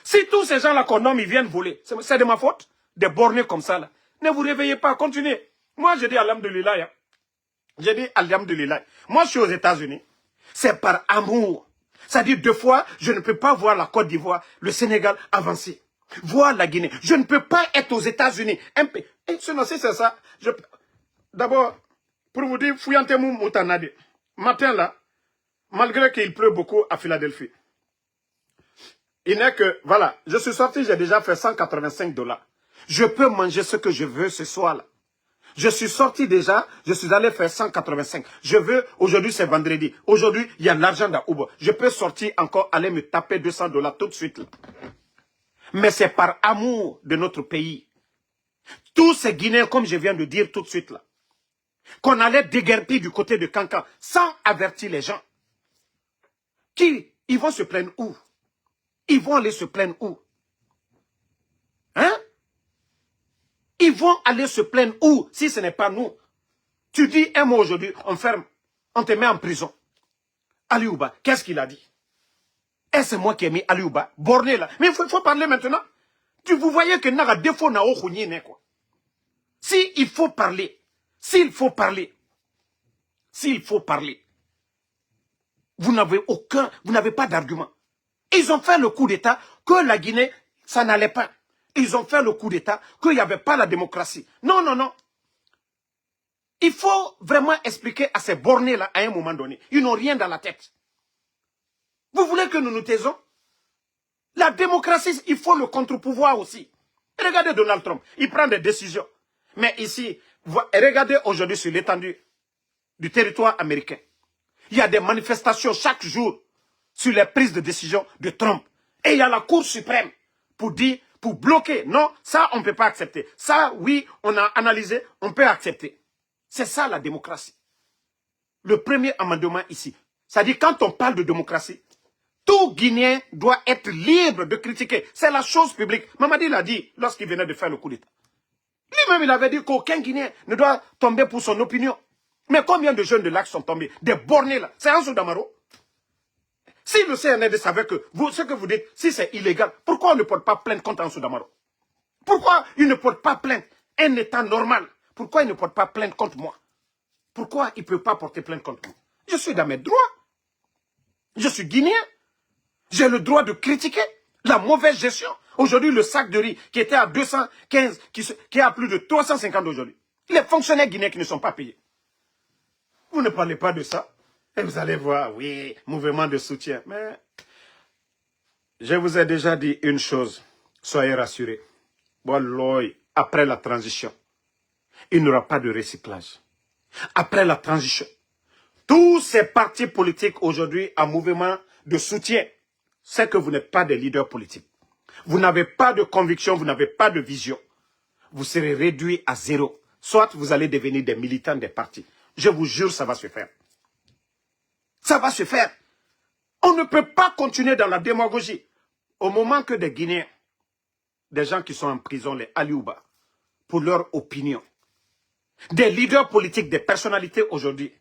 Si tous ces gens-là qu'on nomme, ils viennent voler, c'est de ma faute, des bornés comme ça, là. Ne vous réveillez pas, continuez. Moi, je dis Alhamdulillah. Hein. Je dis Alhamdulillah. Moi, je suis aux États-Unis. C'est par amour. C'est-à-dire, 2 fois, je ne peux pas voir la Côte d'Ivoire, le Sénégal avancer. Voir la Guinée. Je ne peux pas être aux États-Unis. Sinon, si c'est ça, d'abord, pour vous dire, Fouyantemou Moutanade, matin là, malgré qu'il pleut beaucoup à Philadelphie. Il n'est que, voilà, je suis sorti, j'ai déjà fait 185 $. Je peux manger ce que je veux ce soir-là. Je suis sorti déjà, je suis allé faire 185. Je veux, aujourd'hui c'est vendredi. Aujourd'hui, il y a l'argent dans Uber. Je peux sortir encore, aller me taper 200 $ tout de suite. Là. Mais c'est par amour de notre pays. Tous ces Guinéens, comme je viens de dire tout de suite là, qu'on allait déguerpir du côté de Cancan, sans avertir les gens. Ils vont se plaindre où? Ils vont aller se plaindre où? Hein? Ils vont aller se plaindre où si ce n'est pas nous? Tu dis un mot aujourd'hui, on ferme, on te met en prison. Aliouba, qu'est-ce qu'il a dit? Est-ce moi qui ai mis Aliouba? Borné là. Mais il faut parler maintenant. Vous voyez que n'a défaut n'a aucun quoi. S'il faut parler, s'il faut parler, vous n'avez pas d'argument. Ils ont fait le coup d'État que la Guinée, ça n'allait pas. Ils ont fait le coup d'État qu'il n'y avait pas la démocratie. Non, non, non. Il faut vraiment expliquer à ces bornés-là à un moment donné. Ils n'ont rien dans la tête. Vous voulez que nous nous taisons? La démocratie, il faut le contre-pouvoir aussi. Regardez Donald Trump, il prend des décisions. Mais ici, regardez aujourd'hui sur l'étendue du territoire américain. Il y a des manifestations chaque jour sur les prises de décision de Trump. Et il y a la Cour suprême pour dire, pour bloquer. Non, ça, on ne peut pas accepter. Ça, oui, on a analysé, on peut accepter. C'est ça la démocratie. Le premier amendement ici. C'est-à-dire, quand on parle de démocratie, tout Guinéen doit être libre de critiquer. C'est la chose publique. Mamadi l'a dit lorsqu'il venait de faire le coup d'État. Lui-même, il avait dit qu'aucun Guinéen ne doit tomber pour son opinion. Mais combien de jeunes de l'Axe sont tombés? Des bornés là. C'est Ansou Damaro. Si le CNRD savait que ce que vous dites, si c'est illégal, pourquoi on ne porte pas plainte contre Ansou Damaro? Pourquoi il ne porte pas plainte? Un État normal. Pourquoi il ne porte pas plainte contre moi? Pourquoi il ne peut pas porter plainte contre moi? Je suis dans mes droits. Je suis Guinéen. J'ai le droit de critiquer la mauvaise gestion. Aujourd'hui, le sac de riz qui était à 215, qui est à plus de 350 aujourd'hui. Les fonctionnaires guinéens qui ne sont pas payés. Vous ne parlez pas de ça. Et vous allez voir, oui, mouvement de soutien. Mais je vous ai déjà dit une chose. Soyez rassurés. Walloy, après la transition, il n'y aura pas de recyclage. Après la transition, tous ces partis politiques aujourd'hui en mouvement de soutien, c'est que vous n'êtes pas des leaders politiques. Vous n'avez pas de conviction, vous n'avez pas de vision. Vous serez réduits à zéro. Soit vous allez devenir des militants des partis. Je vous jure, ça va se faire. Ça va se faire. On ne peut pas continuer dans la démagogie. Au moment que des Guinéens, des gens qui sont en prison, les Aliouba, pour leur opinion, des leaders politiques, des personnalités aujourd'hui,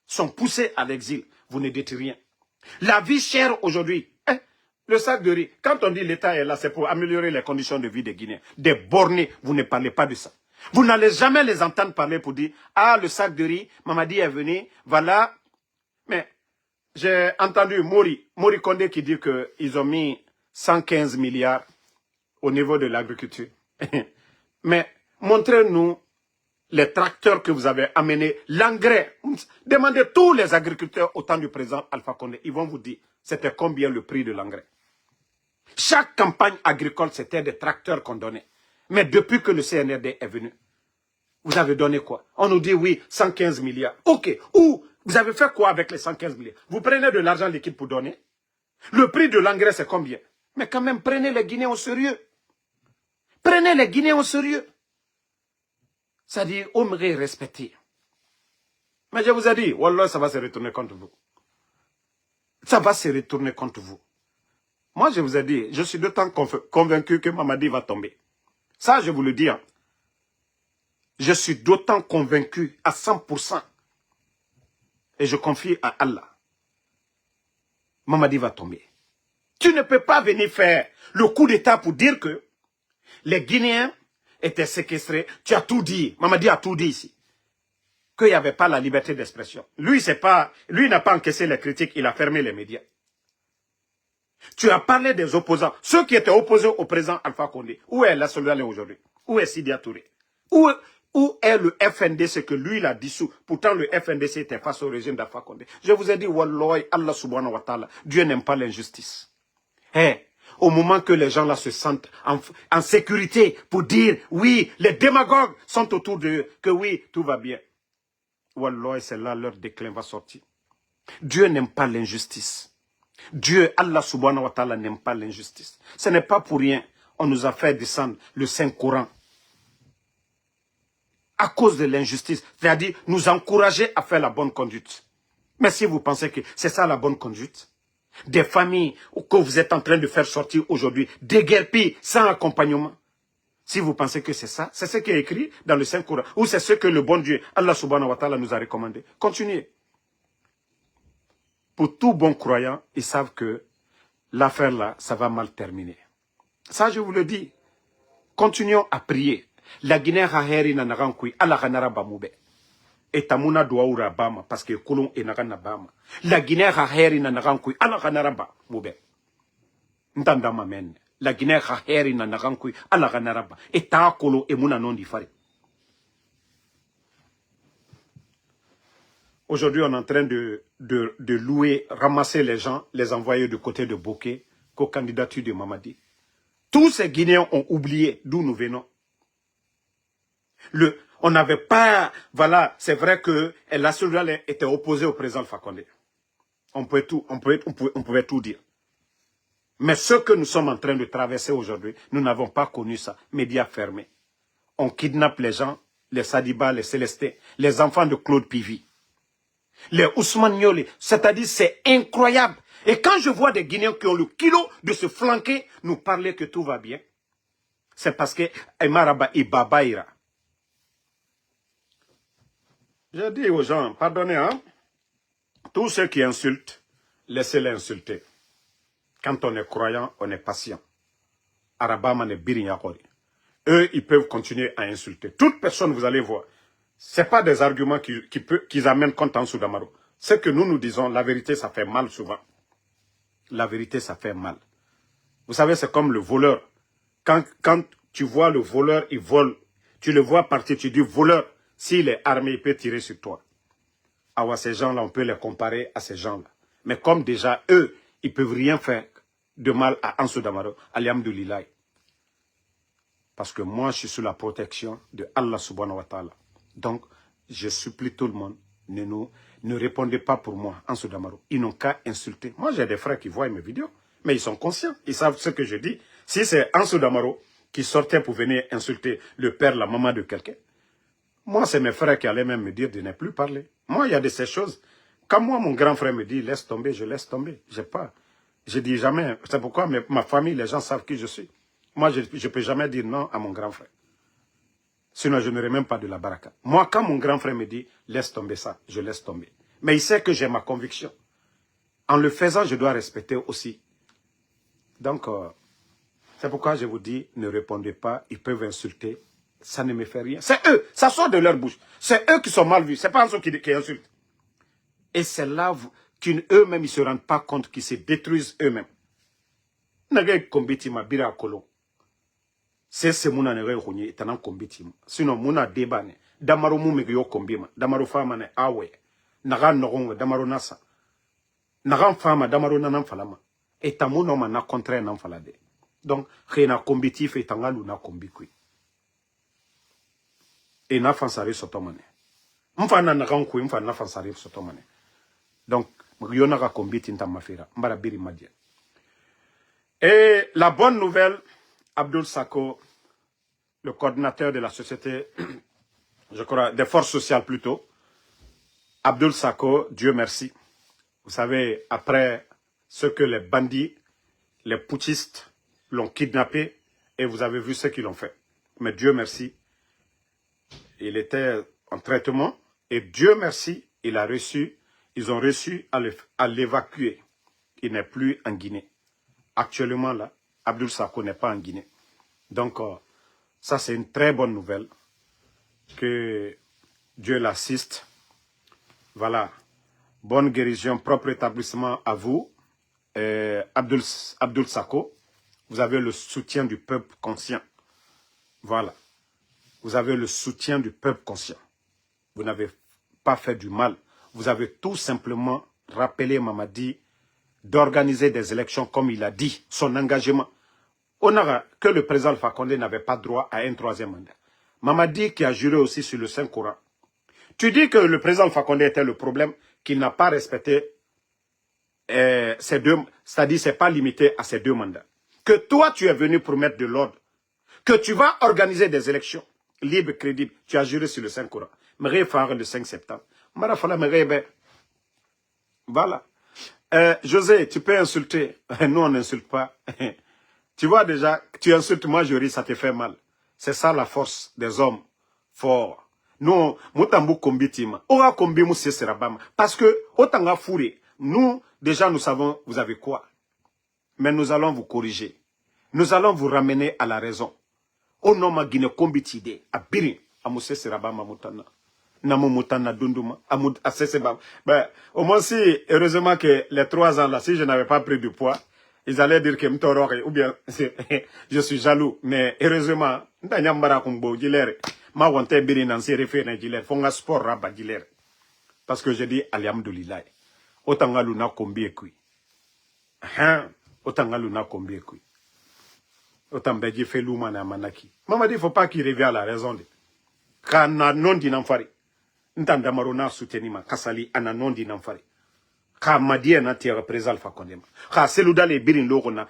sont poussés à l'exil. Vous ne dites rien. La vie chère aujourd'hui. Le sac de riz, quand on dit l'État est là, c'est pour améliorer les conditions de vie des Guinéens. Des bornés, vous ne parlez pas de ça. Vous n'allez jamais les entendre parler pour dire, ah, le sac de riz, Mamadi est venu, voilà. Mais j'ai entendu Mori Kondé qui dit qu'ils ont mis 115 milliards au niveau de l'agriculture. Mais montrez-nous les tracteurs que vous avez amenés, l'engrais. Demandez tous les agriculteurs au temps du président Alpha Condé. Ils vont vous dire, c'était combien le prix de l'engrais. Chaque campagne agricole, c'était des tracteurs qu'on donnait. Mais depuis que le CNRD est venu, vous avez donné quoi? On nous dit oui, 115 milliards. Ok, ou vous avez fait quoi avec les 115 milliards? Vous prenez de l'argent liquide pour donner? Le prix de l'engrais, c'est combien? Mais quand même, prenez les Guinéens au sérieux. Prenez les Guinéens au sérieux. C'est-à-dire, on me respecter. Mais je vous ai dit, Wallah, ça va se retourner contre vous. Ça va se retourner contre vous. Moi, je vous ai dit, je suis d'autant convaincu que Mamadi va tomber. Ça, je vous le dis. Hein. Je suis d'autant convaincu à 100%. Et je confie à Allah. Mamadi va tomber. Tu ne peux pas venir faire le coup d'État pour dire que les Guinéens étaient séquestrés. Tu as tout dit. Mamadi a tout dit ici. Qu'il n'y avait pas la liberté d'expression. Lui, n'a pas encaissé les critiques. Il a fermé les médias. Tu as parlé des opposants. Ceux qui étaient opposés au président Alpha Condé. Où est la Soldalé aujourd'hui? Où est Sidia Touré? Où est le FNDC que lui, il a dissous? Pourtant, le FNDC était face au régime d'Alpha Condé. Je vous ai dit, Wallahi, Allah subhanahu wa ta'ala, Dieu n'aime pas l'injustice. Au moment que les gens là se sentent en sécurité pour dire, oui, les démagogues sont autour d'eux, que oui, tout va bien. Wallahi, c'est là leur déclin va sortir. Dieu n'aime pas l'injustice. Dieu, Allah subhanahu wa ta'ala, n'aime pas l'injustice. Ce n'est pas pour rien. On nous a fait descendre le Saint-Coran. À cause de l'injustice. C'est-à-dire, nous encourager à faire la bonne conduite. Mais si vous pensez que c'est ça la bonne conduite, des familles que vous êtes en train de faire sortir aujourd'hui, déguerpies, sans accompagnement. Si vous pensez que c'est ça, c'est ce qui est écrit dans le Saint-Coran, ou c'est ce que le bon Dieu, Allah subhanahu wa ta'ala, nous a recommandé. Continuez. Pour tout bon croyant, ils savent que l'affaire là, ça va mal terminer. Ça, je vous le dis. Continuons à prier. La Guinée Raheri na narankui, ala ganara bamoube. Et tamuna douaoura bama, parce que kolon et nagana bama. La Guinée Raheri na narankui, ala ganara bamoube. Ntanda mamen. La Guinée Raheri na narankui, ala ganara ba. Et ta kolo et muna non diffari. Aujourd'hui, on est en train de louer, ramasser les gens, les envoyer du côté de Bokeh, qu'aux candidatures de Mamadi. Tous ces Guinéens ont oublié d'où nous venons. On n'avait pas... Voilà, c'est vrai que la Soudal était opposée au président Alpha Condé. On pouvait tout dire. Mais ce que nous sommes en train de traverser aujourd'hui, nous n'avons pas connu ça. Médias fermés. On kidnappe les gens, les Sadiba, les Célestins, les enfants de Claude Pivy, les Ousmane Niolé. C'est-à-dire, c'est incroyable. Et quand je vois des Guinéens qui ont le kilo de se flanquer, nous parler que tout va bien, c'est parce que Emaraba et Babaïra. Je dis aux gens, pardonnez, hein, tous ceux qui insultent, laissez-les insulter. Quand on est croyant, on est patient. Arabama ne birignakori. Eux, ils peuvent continuer à insulter. Toute personne, vous allez voir, ce n'est pas des arguments qu'ils amènent contre Ansou Damaro. Ce que nous disons, la vérité, ça fait mal souvent. La vérité, ça fait mal. Vous savez, c'est comme le voleur. Quand tu vois le voleur, il vole. Tu le vois partir, tu dis voleur. S'il est armé, il peut tirer sur toi. Alors, ces gens-là, on peut les comparer à ces gens-là. Mais comme déjà, eux, ils ne peuvent rien faire de mal à Ansou Damaro, alhamdoulilah. Parce que moi, je suis sous la protection de Allah subhanahu wa ta'ala. Donc, je supplie tout le monde, ne répondez pas pour moi, Ansou Damaro. Ils n'ont qu'à insulter. Moi, j'ai des frères qui voient mes vidéos, mais ils sont conscients. Ils savent ce que je dis. Si c'est Ansou Damaro qui sortait pour venir insulter le père, la maman de quelqu'un, moi, c'est mes frères qui allaient même me dire de ne plus parler. Moi, il y a de ces choses. Quand moi, mon grand frère me dit, laisse tomber, je laisse tomber. Je dis jamais. C'est pourquoi ma famille, les gens savent qui je suis. Moi, je ne peux jamais dire non à mon grand frère. Sinon, je n'aurai même pas de la baraka. Moi, quand mon grand frère me dit, laisse tomber ça, je laisse tomber. Mais il sait que j'ai ma conviction. En le faisant, je dois respecter aussi. Donc, c'est pourquoi je vous dis, ne répondez pas, ils peuvent insulter. Ça ne me fait rien. C'est eux, ça sort de leur bouche. C'est eux qui sont mal vus, c'est pas eux qui insultent. Et c'est là qu'eux-mêmes, ils ne se rendent pas compte qu'ils se détruisent eux-mêmes. C'est muna ne réunir tanan kombitim sinon muna debane damaro mumege yo kombima damaro fama ne awe naga nogonga damaro nasa naga fama damaro nanan falama et tamuno mana contraire nan falade donc xena kombitif et tangalu na kombikui et na fansari sotomane mfana naga nku mfana fansari sotomane donc yo naga kombiti ntamafira mbara biri madia. Et la bonne nouvelle, Abdoul Sako, le coordinateur de la société, je crois, des forces sociales plutôt, Abdoul Sako, Dieu merci. Vous savez, après ce que les bandits, les putschistes l'ont kidnappé, et vous avez vu ce qu'ils ont fait. Mais Dieu merci, il était en traitement, et Dieu merci, ils ont réussi à l'évacuer. Il n'est plus en Guinée. Actuellement, là, Abdoul Sako n'est pas en Guinée. Donc, ça, c'est une très bonne nouvelle. Que Dieu l'assiste. Voilà. Bonne guérison, propre établissement à vous. Abdoul Sako, vous avez le soutien du peuple conscient. Voilà. Vous avez le soutien du peuple conscient. Vous n'avez pas fait du mal. Vous avez tout simplement rappelé Mamadi d'organiser des élections comme il a dit, son engagement. On a que le président Alpha Condé n'avait pas droit à un troisième mandat. Mamadi qui a juré aussi sur le Saint-Coran. Tu dis que le président Alpha Condé était le problème, qu'il n'a pas respecté ces deux, c'est-à-dire c'est pas limité à ces deux mandats. Que toi tu es venu pour mettre de l'ordre, que tu vas organiser des élections libres, crédibles, tu as juré sur le Saint-Coran. Mais faire le 5 septembre. Voilà. José, tu peux insulter. Nous, on n'insulte pas. Tu vois déjà, tu insultes, moi je ris, ça te fait mal. C'est ça la force des hommes forts. Nous, Moutambu Kombitima, Ora Kombimu Serabama. Parce que, Otanga Fouré, nous, déjà, nous savons, vous avez quoi. Mais nous allons vous corriger. Nous allons vous ramener à la raison. Au nom de Guinée Kombitide, à Birin, à Moussé Serabama Moutana. Namo Moutana Dunduma, à Sesebam. Ben, au moins si, heureusement que les 3 ans là, si je n'avais pas pris du poids, ils allaient dire que m'torore, ou bien, je suis jaloux. Mais heureusement, n'tanyambara kumbo dilere. Ma wante biri nansi refene dilere. Fonga sport raba dilere. Parce que je dis, alhamdoulilah. Otanga luna kombi ekui. Otanga luna kombi ekui. Otambeji fait l'ouma na manaki. Maman dit, il ne faut pas qu'il revienne à la raison. Kana non dinamfari. Ntandamarona soutenima. Kasali ana non dinamfari. Ka Madi na tire président Alpha Condé. Ka Selouda le birin lorona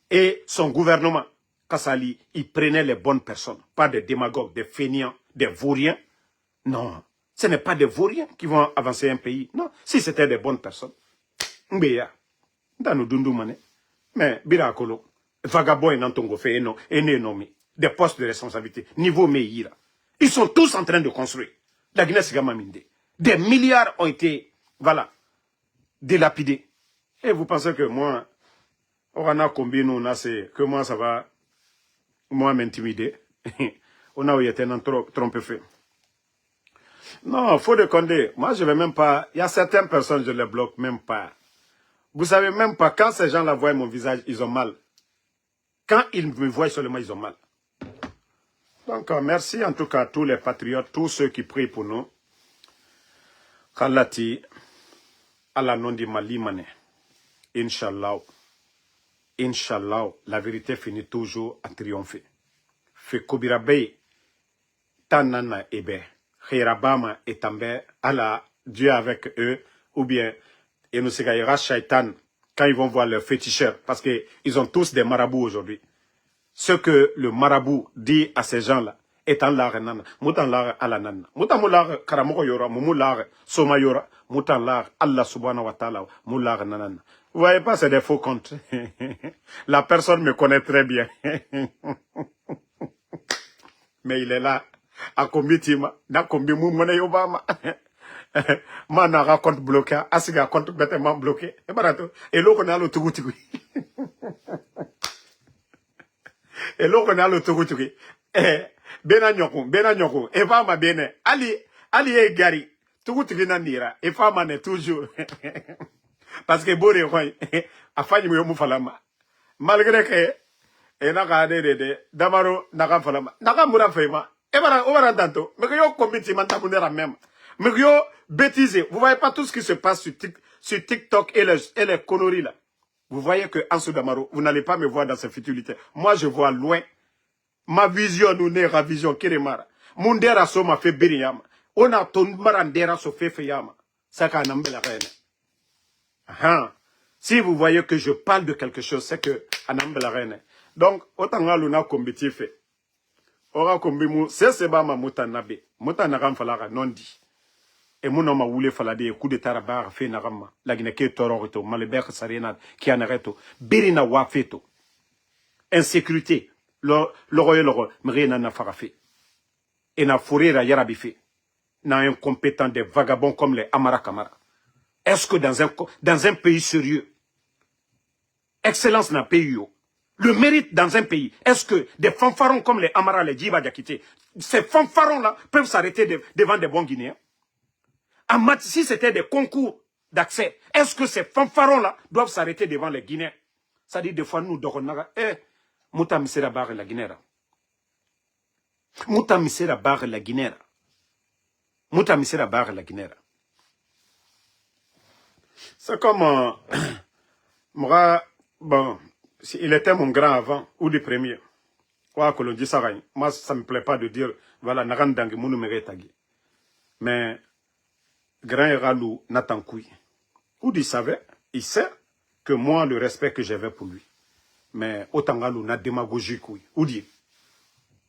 et son gouvernement. Kasali, il prenait les bonnes personnes. Pas des démagogues, des fainéants, des vauriens. Non. Ce n'est pas des vauriens qui vont avancer un pays. Non. Si c'était des bonnes personnes. Mbeya. Ndano dundu mane. Mais, birakolo. Vagabond et Nantongo fait nommé des postes de responsabilité, niveau Meïra. Ils sont tous en train de construire. La Guinée-Sigamaminde. Des milliards ont été, voilà, dilapidés. Et vous pensez que moi, on a combien nous, que moi ça va, moi m'intimider. On a été trompé fait. Non, faut de Condé. Moi, je vais même pas, il y a certaines personnes, je les bloque même pas. Vous savez même pas, quand ces gens-là voient mon visage, ils ont mal. Quand ils me voient seulement, ils ont mal. Donc, merci en tout cas à tous les patriotes, tous ceux qui prient pour nous. Kalati, Allah non di Malimane. Inch'Allah. Inch'Allah, la vérité finit toujours à triompher. Fait Kobirabe, Tanana Ebe, Khairabama et Tambe, Allah, Dieu avec eux, ou bien, et nous segayera Shaitan, quand ils vont voir leurs féticheurs, parce qu'ils ont tous des marabouts aujourd'hui. Ce que le marabout dit à ces gens-là est en l'art nana, moutan l'art à la nana. Moutan moular karamoko yora, moular soma yora, moutan l'art Allah subhanahu wa ta'ala, moular nanana. Vous voyez pas, c'est des faux comptes. La personne me connaît très bien. Mais il est là. À combien tima, na combien moumone Obama. Mana ra compte bloqué, asiga compte bêtement bloqué. Et barato, et l'eau qu'on a le tout. Et l'eau qu'on a le tout. Bena nyoko, et fama bene, ali e gari, tout nira, et fama ne toujours. Parce que Boré, a failli me falama. Malgré que, et n'a de Damaro, n'a falama, n'a moura fema, et voilà, on va tanto, mais que yo committee mantamunera même. Mais que yo bêtisez, vous voyez pas tout ce qui se passe sur TikTok et les conneries là. Vous voyez que Ansou Damaro, vous n'allez pas me voir dans ces futilités. Moi, je vois loin. Ma vision, nous n'est pas vision, Kiremara. Mon dera so m'a fait biriyama. On a ton marandera so fait feyama. Ça qu'a n'ambé la reine. Si vous voyez que je parle de quelque chose, c'est que anambé la reine. Donc, autant que l'on combiti fait. Ora kombimu, c'est ba ma mutanabe. Mutanagam falara non dit. Et mon homme a voulu faire des coups de tarabar fait narama. La Guinée qui est tororito, malébert sarena, qui en arrêto. Birina wafeto. Insécurité. Le roi, mais n'a pas fait. Et n'a fourré la yarabife. N'a un compétent des vagabonds comme les Amara Kamara. Est-ce que dans un pays sérieux, excellence n'a pas eu le mérite dans un pays, est-ce que des fanfarons comme les Amara, les Djiba Diakité, ces fanfarons-là peuvent s'arrêter devant des bons Guinéens? Si c'était des concours d'accès, est-ce que ces fanfarons-là doivent s'arrêter devant les Guinéens? Ça dit des fois nous, Dokonaga, Moutam Serabar la Guinée. Muta misera barre la Guinée. Muta misera barre la Guinée. C'est comme... moi, bon, il était mon grand avant, ou du premier. Quoi que l'on dit ça, moi, ça ne me plaît pas de dire, voilà, Narandangi, Mounou Meretagi. Mais, grand Eralou, Nathan Koui. Ou il savait, il sait que moi, le respect que j'avais pour lui. Mais, autant Galou, n'a démagogie Koui. Ou dit.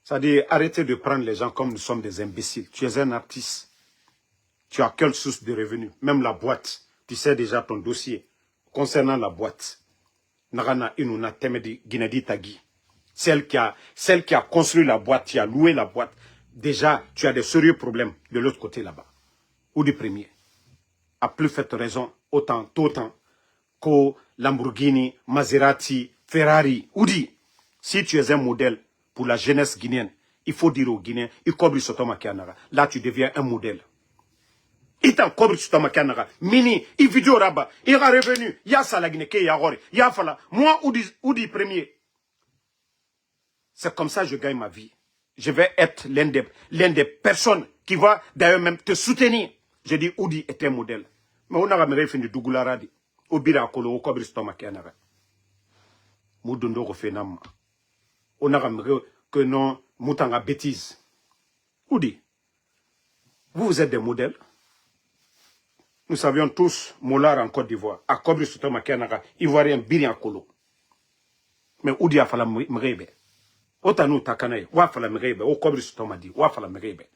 C'est-à-dire, arrêtez de prendre les gens comme nous sommes des imbéciles. Tu es un artiste. Tu as quelle source de revenus? Même la boîte. Tu sais déjà ton dossier. Concernant la boîte. Narana Inuna Temedi Guinedi Tagi. Celle qui a construit la boîte, qui a loué la boîte. Déjà, tu as des sérieux problèmes de l'autre côté là-bas. Ou du premier. A plus fait raison, autant que Lamborghini, Maserati, Ferrari. Ou dit, si tu es un modèle pour la jeunesse guinéenne, il faut dire aux Guinéens, il cobre Sotoma Kanara. Là, tu deviens un modèle. Il t'en cobre Sotoma Kanara. Mini, il vidéo rabat. Il est revenu. Il y a ça la Guinée, il y a Rori. Il y a Fala. Moi, ou dit premier. C'est comme ça que je gagne ma vie. Je vais être l'un des personnes qui va d'ailleurs même te soutenir. Je dis, Oudi est un modèle. Mais on a me fait de Dougularadi. Au bira kolo, au cobre Sotoma Kanara. Moudundo refenam. On a me que non, moutanga bêtise. Oudi, vous êtes des modèles. Nous savions tous, Molar en Côte d'Ivoire, à Kobri Sotoma Kanara, Ivoirien Biri en Kolo. Mais Oudi a fallu me rêver. Otanu takanaye, wa fala me rêver, au Kobri Sotoma dit, wa fala me rêver.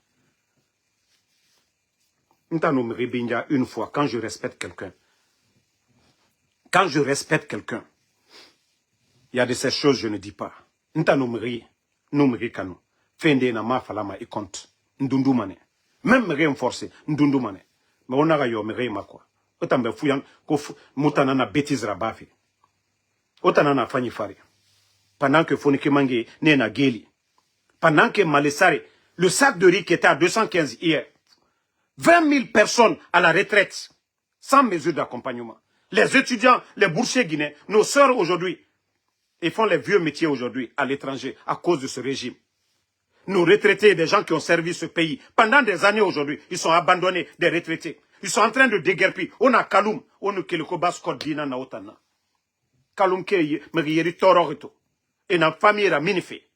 Ntano me rêver une fois, quand je respecte quelqu'un. Quand je respecte quelqu'un, il y a de ces choses je ne dis pas. Ntano me rêver, nous me rêver kano. Fende na ma fala ma y compte. Ndundumane. Même me renforcer, ndundumane. Mais on a yo me rêver quoi. Otambe fouyan, ko moutana na bêtise rabafi. Otana na fanyi fari. Pendant que Fonike Mange n'est na Geli. Pendant que Malessari, le sac de riz qui était à 215 hier. 20 000 personnes à la retraite. Sans mesure d'accompagnement. Les étudiants, les boursiers guinéens, nos sœurs aujourd'hui, ils font les vieux métiers aujourd'hui à l'étranger à cause de ce régime. Nos retraités, des gens qui ont servi ce pays, pendant des années aujourd'hui, ils sont abandonnés, des retraités. Ils sont en train de déguerpir. On a Kaloum, on a Kelekobas Kodina Naotana. Kaloum Keye, Merieri Tororito. Et la famille a minifé.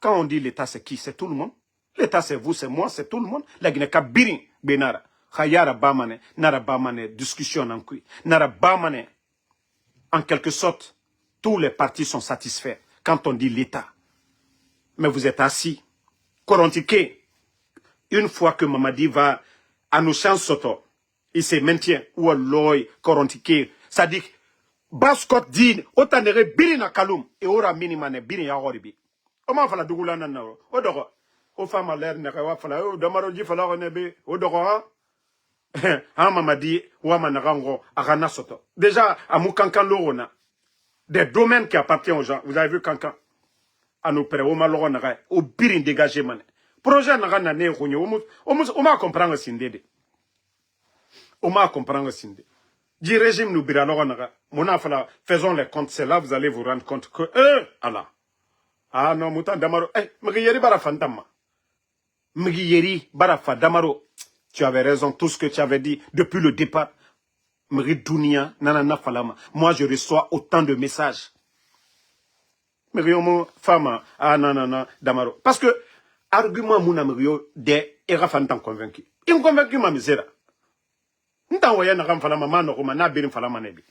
Quand on dit l'État, c'est qui? C'est tout le monde. L'État, c'est vous, c'est moi, c'est tout le monde. La Guinée, Kabirin, Benara. Khayara Bamane, Nara Bamane, discussion en kui. Nara Bamane, en quelque sorte, tous les partis sont satisfaits quand on dit l'État. Mais vous êtes assis, Korontiké. Une fois que Mamadi va à nos chances soto, il se maintient, ou à l'oeil, Korontiké. Ça dit, Baskot din, otanere biri na Kaloum, et ora minimane biri ya horibi. Oma fala dugulana na o dogo. O fama l'air ne kawa fala, o damaro ji fala onebe, o dogo ha. Ha mamadi, wa manarango, arana soto. Déjà, à Moukankan Lorona, des domaines qui appartiennent aux gens. Vous avez vu Kankan? À nos pères, au Malorona, au birin dégagé man. Projet n'a rien à ne ronyo, o ma comprendre sindede. O ma comprendre sindede. Du régime nous biraloga mona fala faisons les comptes, c'est là vous allez vous rendre compte que Allah. Ah non mutan damaro mgiyeri bara fantama. Mgiyeri bara fa damaro. Tu avais raison, tout ce que tu avais dit depuis le départ. Mri dunia nanana falama. Moi je reçois autant de messages. Mriyomo fama ah nanana damaro parce que argument muna mriyo de era fantan convaincu. Inconvaincu ma misère. Nta waya na kam fala mama no kuma na birin fala manebi.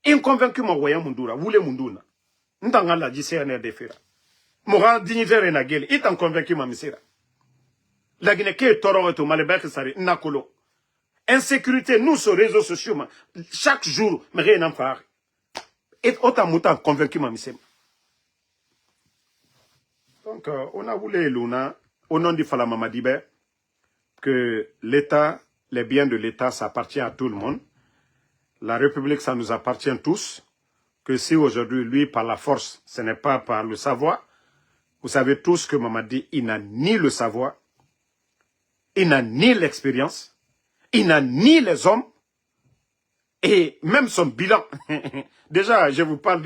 Inconvaincu ma waya mundura, wule munduna. Nta ngala jise na defera. Moran dignitaire na gele, itan convaincu ma misera. La Guinée ke toro to malebek sari nakolo. Insécurité nous sur réseaux sociaux chaque jour me rien en faire. Et autant mutan convaincu ma misera. Donc on a voulu luna au nom du fala mamadibe que l'État, les biens de l'État, ça appartient à tout le monde. La République, ça nous appartient tous. Que si aujourd'hui, lui, par la force, ce n'est pas par le savoir, vous savez tous que Mamadi, il n'a ni le savoir, il n'a ni l'expérience, il n'a ni les hommes, et même son bilan. Déjà, je vous parle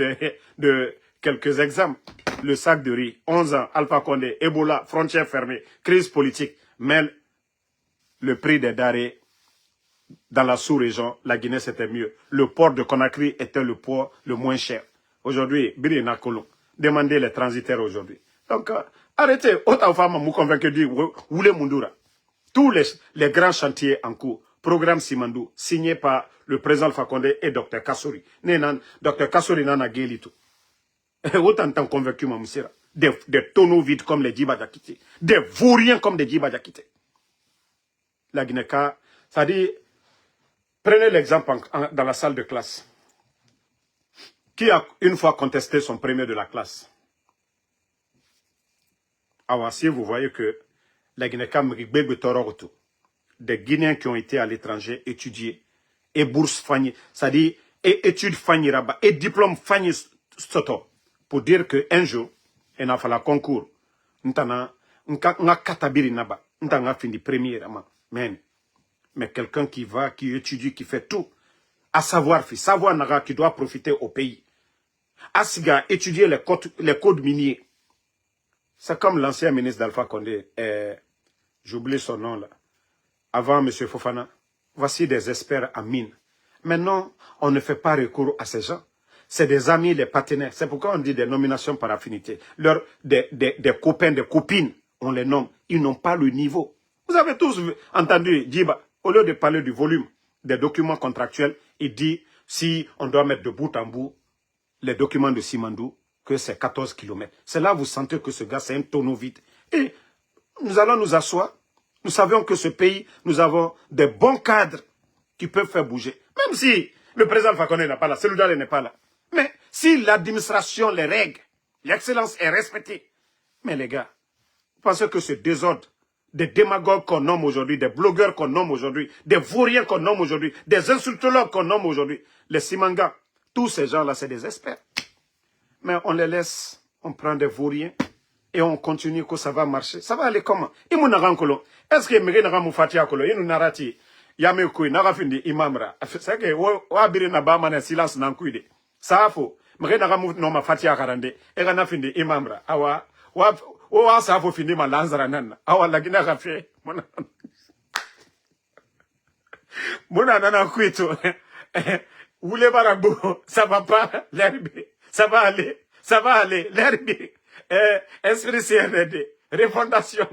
de quelques exemples. le sac de riz, 11 ans, Alpha Condé, Ebola, frontières fermées, crise politique, mais le prix des denrées dans la sous-région, la Guinée c'était mieux. Le port de Conakry était le port le moins cher. Aujourd'hui, Biri Nakolo, demandez les transitaires aujourd'hui. Donc, arrêtez, autant femme vous convaincre de Oulé Mundura. Tous les grands chantiers en cours, programme Simandou, signé par le président Fakonde et Dr Kassouri. Dr Kassouri n'a pas tout. Autant t'en convaincu, ma monsieur. Des tonneaux vides comme les Djiba Diakité. Des vauriens comme des Djiba Diakité. La Guinée-Ka, ça dit, prenez l'exemple dans la salle de classe. Qui a une fois contesté son premier de la classe? Alors, si vous voyez que la Guinée-Ka, des Guinéens qui ont été à l'étranger étudier, et bourse Fanny, c'est-à-dire, et études Fanny Rabat, et diplôme Fanny Soto, pour dire qu'un jour, il a fallu concours, n'tana katabiri naba, n'tana fini premier, mais quelqu'un qui va, qui étudie, qui fait tout, à savoir naga qui doit profiter au pays. Asiga étudier les codes miniers. C'est comme l'ancien ministre d'Alpha Condé, j'oublie son nom là, avant M. Fofana. Voici des experts en mine. Maintenant, on ne fait pas recours à ces gens. C'est des amis, les partenaires. C'est pourquoi on dit des nominations par affinité. Des copains, des copines, on les nomme. Ils n'ont pas le niveau. Vous avez tous entendu Djiba, au lieu de parler du volume des documents contractuels, il dit si on doit mettre de bout en bout les documents de Simandou, que c'est 14 km. C'est là que vous sentez que ce gars, c'est un tonneau vide. Et nous allons nous asseoir. Nous savons que ce pays, nous avons des bons cadres qui peuvent faire bouger. Même si le président Fakonde n'est pas là, Seloudal n'est pas là. Mais si l'administration, les règles, l'excellence est respectée. Mais les gars, vous pensez que ce désordre, des démagogues qu'on nomme aujourd'hui, des blogueurs qu'on nomme aujourd'hui, des vauriens qu'on nomme aujourd'hui, des insultologues qu'on nomme aujourd'hui, les Simanga, tous ces gens-là, c'est des experts. Mais on les laisse, on prend des vauriens et on continue que ça va marcher. Ça va aller comment? Est-ce que Méré n'a pas fait Kolo? Il nous a dit, Yamekoui, n'a pas fini imamra. C'est que, Wabiri n'a pas mané silence n'a couide. Ça a faux. Méré n'a pas fait Karande. Et n'a fini imamra. Awa, ça a fini ma lanzaranan. Awa, la Guinée a fait. Mona nana kuito. Oulé Barabou, ça va pas, l'herbe. Ça va aller, l'herbe. Esprit CND, refondation.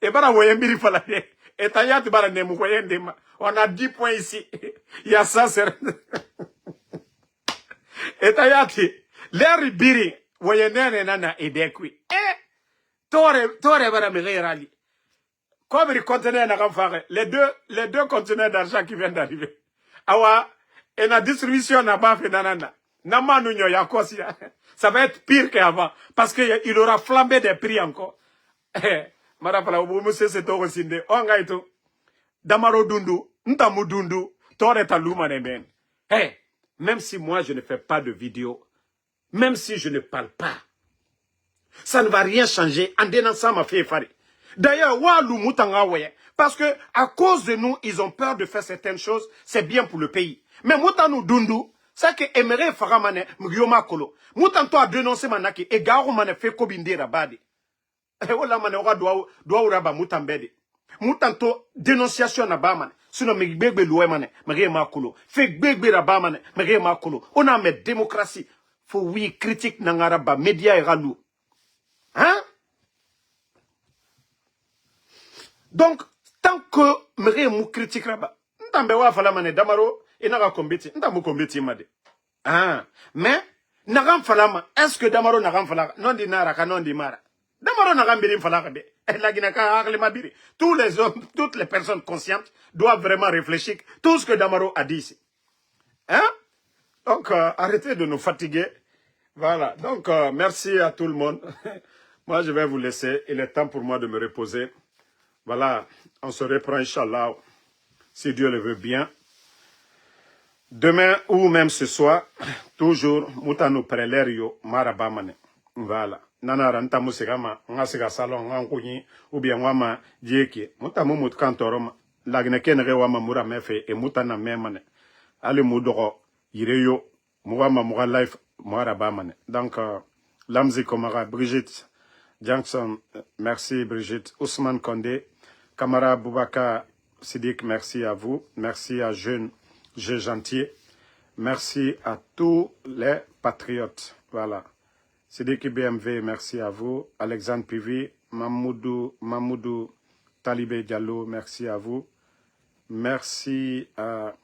Et bara woyembiri falade. Et tayat bara nemu woyendema. On a 10 points ici. Il y a ça, c'est... Et tayati, l'herbe biri, woyendene nana edekwi. Tore bara me comme les conteneurs les deux conteneurs d'argent qui viennent d'arriver. Awa, et la distribution n'a pas fait nanana. Namanu nyo yakosia. Ça va être pire qu'avant. Parce qu'il aura flambé des prix encore. Marapala, monsieur, c'est au resinde. Ongaito. Damaro dundu. Ntamu dundu. Toreta luma nemen. Même si moi je ne fais pas de vidéo, même si je ne parle pas, ça ne va rien changer en dénonçant ma fille Fari. D'ailleurs, parce que à cause de nous, ils ont peur de faire certaines choses, c'est bien pour le pays. Mais Moutanou Dundu, c'est que Emere Faramane, Mgyoma Kolo, Moutanto a dénoncé Manaki, et Garo Mane fait Kobinde Rabadi. Et voilà, Manora doit Uraba Moutambede. Moutanto dénonciation na Baman, sinon Megbebe Louemane, Mgyoma Kolo, fait Gbegbe Rabamane, Mgyoma Kolo. On a mis démocratie. Faut oui, critique Nangaraba, média et Ralou. Hein? Donc, tant que Méré mou critique là-bas, n'tambewa falamane damaro, et n'a pas combattu, n'tambewa combattu made. Ah, mais, n'agam falama, est-ce que damaro n'agam falaka, non di nara, non di mara. Damaro n'agam birim falaka de, et la guinaka akle mabiri. Tous les hommes, toutes les personnes conscientes doivent vraiment réfléchir tout ce que Damaro a dit ici. Hein? Donc, arrêtez de nous fatiguer. Voilà. Donc, merci à tout le monde. Moi, je vais vous laisser. Il est temps pour moi de me reposer. Voilà, on se reprend, Inch'Allah, si Dieu le veut bien. Demain ou même ce soir, toujours, Moutano Prelerio, Marabamane. Voilà. Nana ranta musigama, ngasiga salon, ngankunyi, ou bien wama, djeki. Moutamo mutkantoroma, lagneken wama mura mefe, et moutana memane. Ale moudoro, ireyo, mouama moura life, Marabamane. Donc, Lamzi Komara, Brigitte Jackson, merci Brigitte. Ousmane Kondé, Kamara Boubaka Sidik, merci à vous. Merci à Jeune G. Gentil. Merci à tous les patriotes. Voilà. Sidik BMV, merci à vous. Alexandre Pivi, Mamoudou Talibé Diallo, merci à vous. Merci à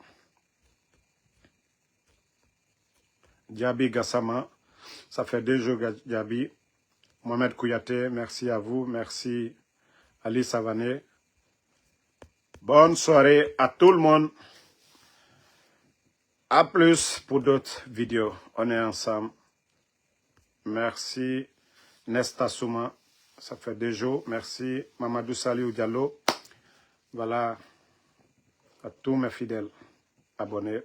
Diaby Gassama. Ça fait 2 jours, Diaby. Mohamed Kouyaté, merci à vous. Merci Ali Savané. Bonne soirée à tout le monde. À plus pour d'autres vidéos. On est ensemble. Merci Nesta Souma. Ça fait 2 jours. Merci Mamadou Saliou Diallo. Voilà à tous mes fidèles abonnés.